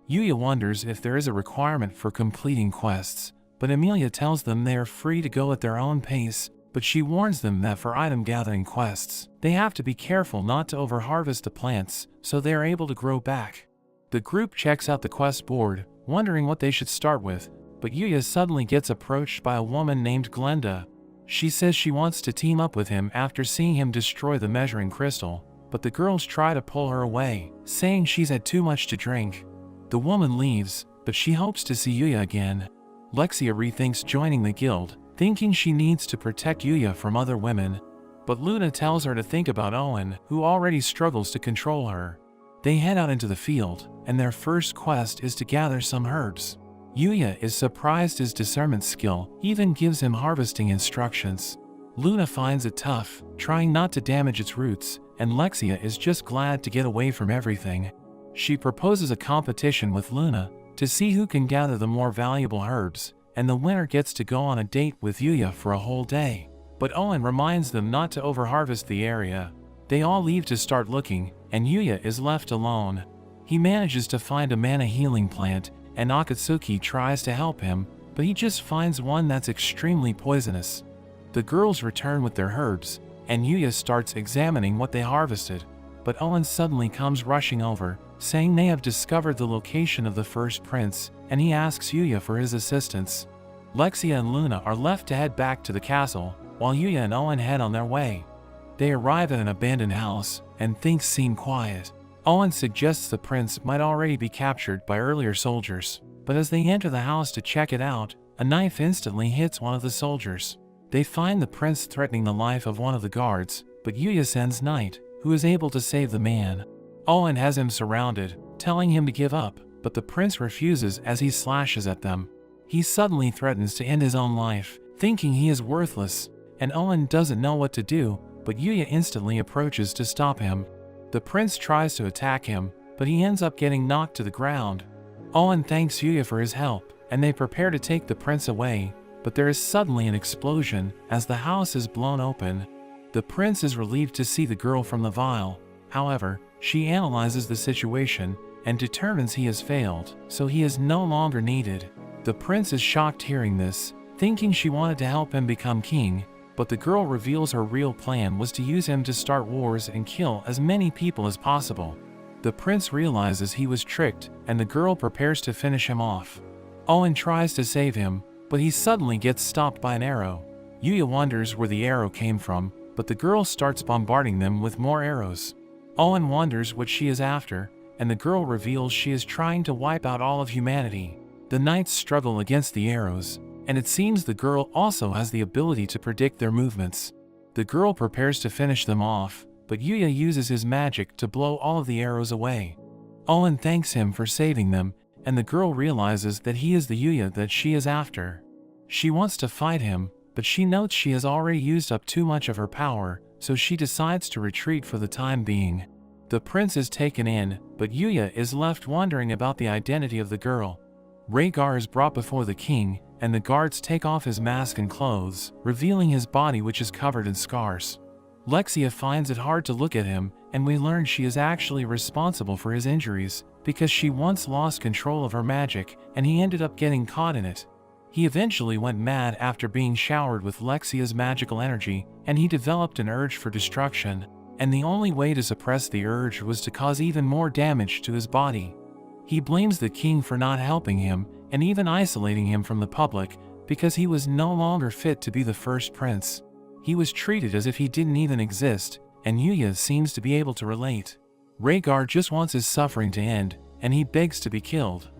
Speaker 1: Yuya wonders if there is a requirement for completing quests, but Emilia tells them they are free to go at their own pace, but she warns them that for item gathering quests, they have to be careful not to overharvest the plants so they are able to grow back. The group checks out the quest board, wondering what they should start with, but Yuya suddenly gets approached by a woman named Glenda. She says she wants to team up with him after seeing him destroy the measuring crystal, but the girls try to pull her away, saying she's had too much to drink. The woman leaves, but she hopes to see Yuya again. Lexia rethinks joining the guild, thinking she needs to protect Yuya from other women. But Luna tells her to think about Owen, who already struggles to control her. They head out into the field, and their first quest is to gather some herbs. Yuya is surprised his discernment skill even gives him harvesting instructions. Luna finds it tough, trying not to damage its roots, and Lexia is just glad to get away from everything. She proposes a competition with Luna to see who can gather the more valuable herbs, and the winner gets to go on a date with Yuya for a whole day. But Owen reminds them not to overharvest the area. They all leave to start looking, and Yuya is left alone. He manages to find a mana healing plant, and Akatsuki tries to help him, but he just finds one that's extremely poisonous. The girls return with their herbs, and Yuya starts examining what they harvested, but Owen suddenly comes rushing over, saying they have discovered the location of the first prince, and he asks Yuya for his assistance. Lexia and Luna are left to head back to the castle, while Yuya and Owen head on their way. They arrive at an abandoned house, and things seem quiet. Owen suggests the prince might already be captured by earlier soldiers, but as they enter the house to check it out, a knife instantly hits one of the soldiers. They find the prince threatening the life of one of the guards, but Yuya sends Knight, who is able to save the man. Owen has him surrounded, telling him to give up, but the prince refuses as he slashes at them. He suddenly threatens to end his own life, thinking he is worthless, and Owen doesn't know what to do, but Yuya instantly approaches to stop him. The prince tries to attack him, but he ends up getting knocked to the ground. Owen thanks Yuya for his help, and they prepare to take the prince away, but there is suddenly an explosion as the house is blown open. The prince is relieved to see the girl from the vial. However, she analyzes the situation and determines he has failed, so he is no longer needed. The prince is shocked hearing this, thinking she wanted to help him become king, but the girl reveals her real plan was to use him to start wars and kill as many people as possible. The prince realizes he was tricked, and the girl prepares to finish him off. Owen tries to save him, but he suddenly gets stopped by an arrow. Yuya wonders where the arrow came from, but the girl starts bombarding them with more arrows. Owen wonders what she is after, and the girl reveals she is trying to wipe out all of humanity. The knights struggle against the arrows, and it seems the girl also has the ability to predict their movements. The girl prepares to finish them off, but Yuya uses his magic to blow all of the arrows away. Owen thanks him for saving them, and the girl realizes that he is the Yuya that she is after. She wants to fight him, but she notes she has already used up too much of her power, so she decides to retreat for the time being. The prince is taken in, but Yuya is left wondering about the identity of the girl. Rhaegar is brought before the king, and the guards take off his mask and clothes, revealing his body which is covered in scars. Lexia finds it hard to look at him, and we learn she is actually responsible for his injuries, because she once lost control of her magic, and he ended up getting caught in it. He eventually went mad after being showered with Lexia's magical energy, and he developed an urge for destruction, and the only way to suppress the urge was to cause even more damage to his body. He blames the king for not helping him, and even isolating him from the public, because he was no longer fit to be the first prince. He was treated as if he didn't even exist, and Yuya seems to be able to relate. Rhaegar just wants his suffering to end, and he begs to be killed.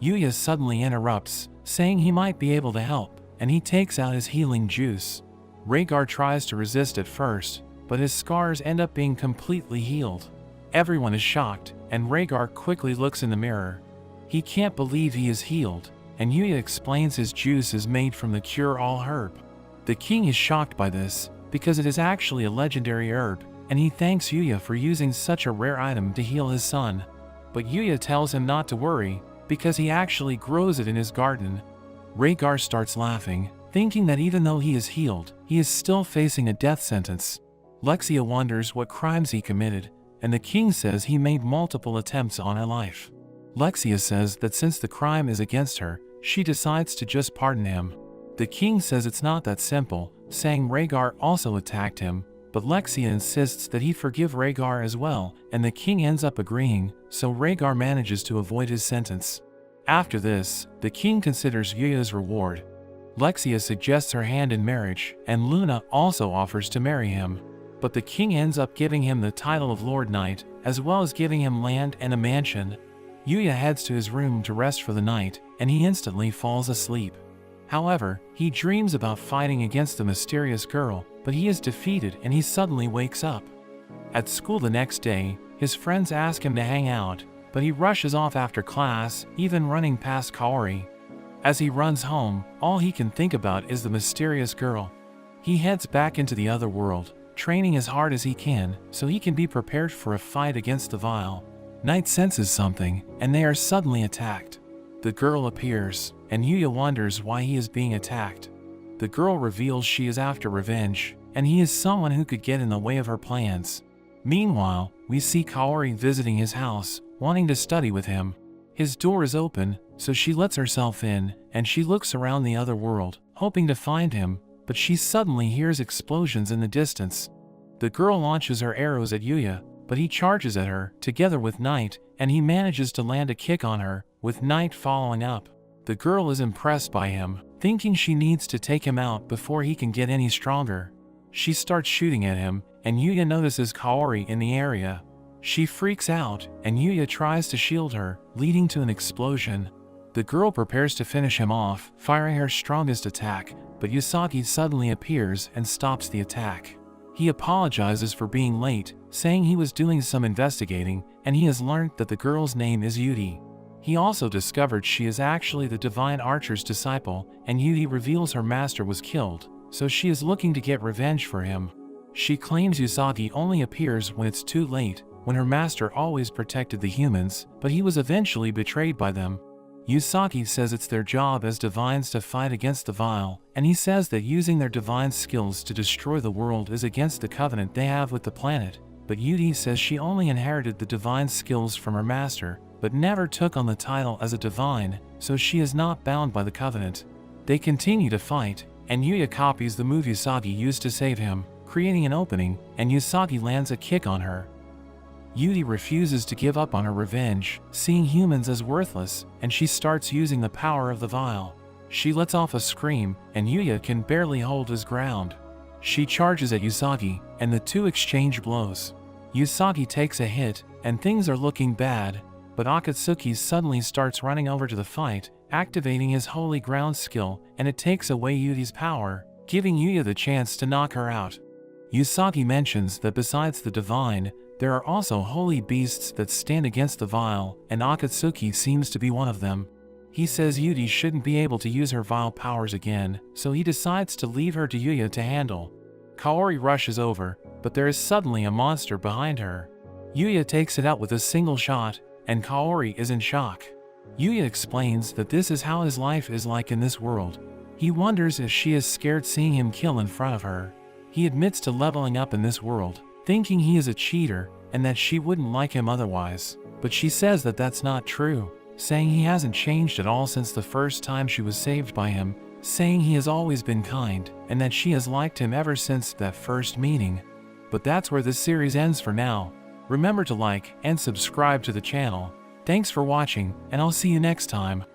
Speaker 1: Yuya suddenly interrupts, saying he might be able to help, and he takes out his healing juice. Rhaegar tries to resist at first, but his scars end up being completely healed. Everyone is shocked, and Rhaegar quickly looks in the mirror. He can't believe he is healed, and Yuya explains his juice is made from the cure-all herb. The king is shocked by this, because it is actually a legendary herb, and he thanks Yuya for using such a rare item to heal his son. but Yuya tells him not to worry, because he actually grows it in his garden. Rhaegar starts laughing, thinking that even though he is healed, he is still facing a death sentence. Lexia wonders what crimes he committed, and the king says he made multiple attempts on her life. Lexia says that since the crime is against her, she decides to just pardon him. The king says it's not that simple, saying Rhaegar also attacked him, but Lexia insists that he forgive Rhaegar as well, and the king ends up agreeing, so Rhaegar manages to avoid his sentence. After this, the king considers Yuya's reward. Lexia suggests her hand in marriage, and Luna also offers to marry him. But the king ends up giving him the title of Lord Knight, as well as giving him land and a mansion. Yuya heads to his room to rest for the night, and he instantly falls asleep. However, he dreams about fighting against the mysterious girl, but he is defeated and he suddenly wakes up. At school the next day, his friends ask him to hang out, but he rushes off after class, even running past Kaori. As he runs home, all he can think about is the mysterious girl. He heads back into the other world, training as hard as he can so he can be prepared for a fight against the Vile. Knight senses something, and they are suddenly attacked. The girl appears, and Yuya wonders why he is being attacked. The girl reveals she is after revenge, and he is someone who could get in the way of her plans. Meanwhile, we see Kaori visiting his house, wanting to study with him. His door is open, so she lets herself in, and she looks around the other world, hoping to find him, but she suddenly hears explosions in the distance. The girl launches her arrows at Yuya, but he charges at her, together with Knight, and he manages to land a kick on her, with Knight following up. The girl is impressed by him, thinking she needs to take him out before he can get any stronger. She starts shooting at him, and Yuya notices Kaori in the area. She freaks out, and Yuya tries to shield her, leading to an explosion. The girl prepares to finish him off, firing her strongest attack, but Usagi suddenly appears and stops the attack. He apologizes for being late, saying he was doing some investigating, and he has learned that the girl's name is Yuri. He also discovered she is actually the Divine Archer's disciple, and Yuri reveals her master was killed, so she is looking to get revenge for him. She claims Usagi only appears when it's too late, when her master always protected the humans, but he was eventually betrayed by them. Usagi says it's their job as divines to fight against the Vile, and he says that using their divine skills to destroy the world is against the covenant they have with the planet, but Yuri says she only inherited the divine skills from her master, but never took on the title as a divine, so she is not bound by the covenant. They continue to fight, and Yuya copies the move Usagi used to save him, creating an opening, and Usagi lands a kick on her. Yuri refuses to give up on her revenge, seeing humans as worthless, and she starts using the power of the Vile. She lets off a scream, and Yuya can barely hold his ground. She charges at Usagi, and the two exchange blows. Usagi takes a hit, and things are looking bad, but Akatsuki suddenly starts running over to the fight, activating his Holy Ground skill, and it takes away Yuri's power, giving Yuya the chance to knock her out. Usagi mentions that besides the divine, there are also holy beasts that stand against the Vile, and Akatsuki seems to be one of them. He says Yuri shouldn't be able to use her Vile powers again, so he decides to leave her to Yuya to handle. Kaori rushes over, but there is suddenly a monster behind her. Yuya takes it out with a single shot, and Kaori is in shock. Yuya explains that this is how his life is like in this world. He wonders if she is scared seeing him kill in front of her. He admits to leveling up in this world, thinking he is a cheater, and that she wouldn't like him otherwise, but she says that that's not true, saying he hasn't changed at all since the first time she was saved by him, saying he has always been kind, and that she has liked him ever since that first meeting. But that's where this series ends for now. Remember to like and subscribe to the channel. Thanks for watching, and I'll see you next time.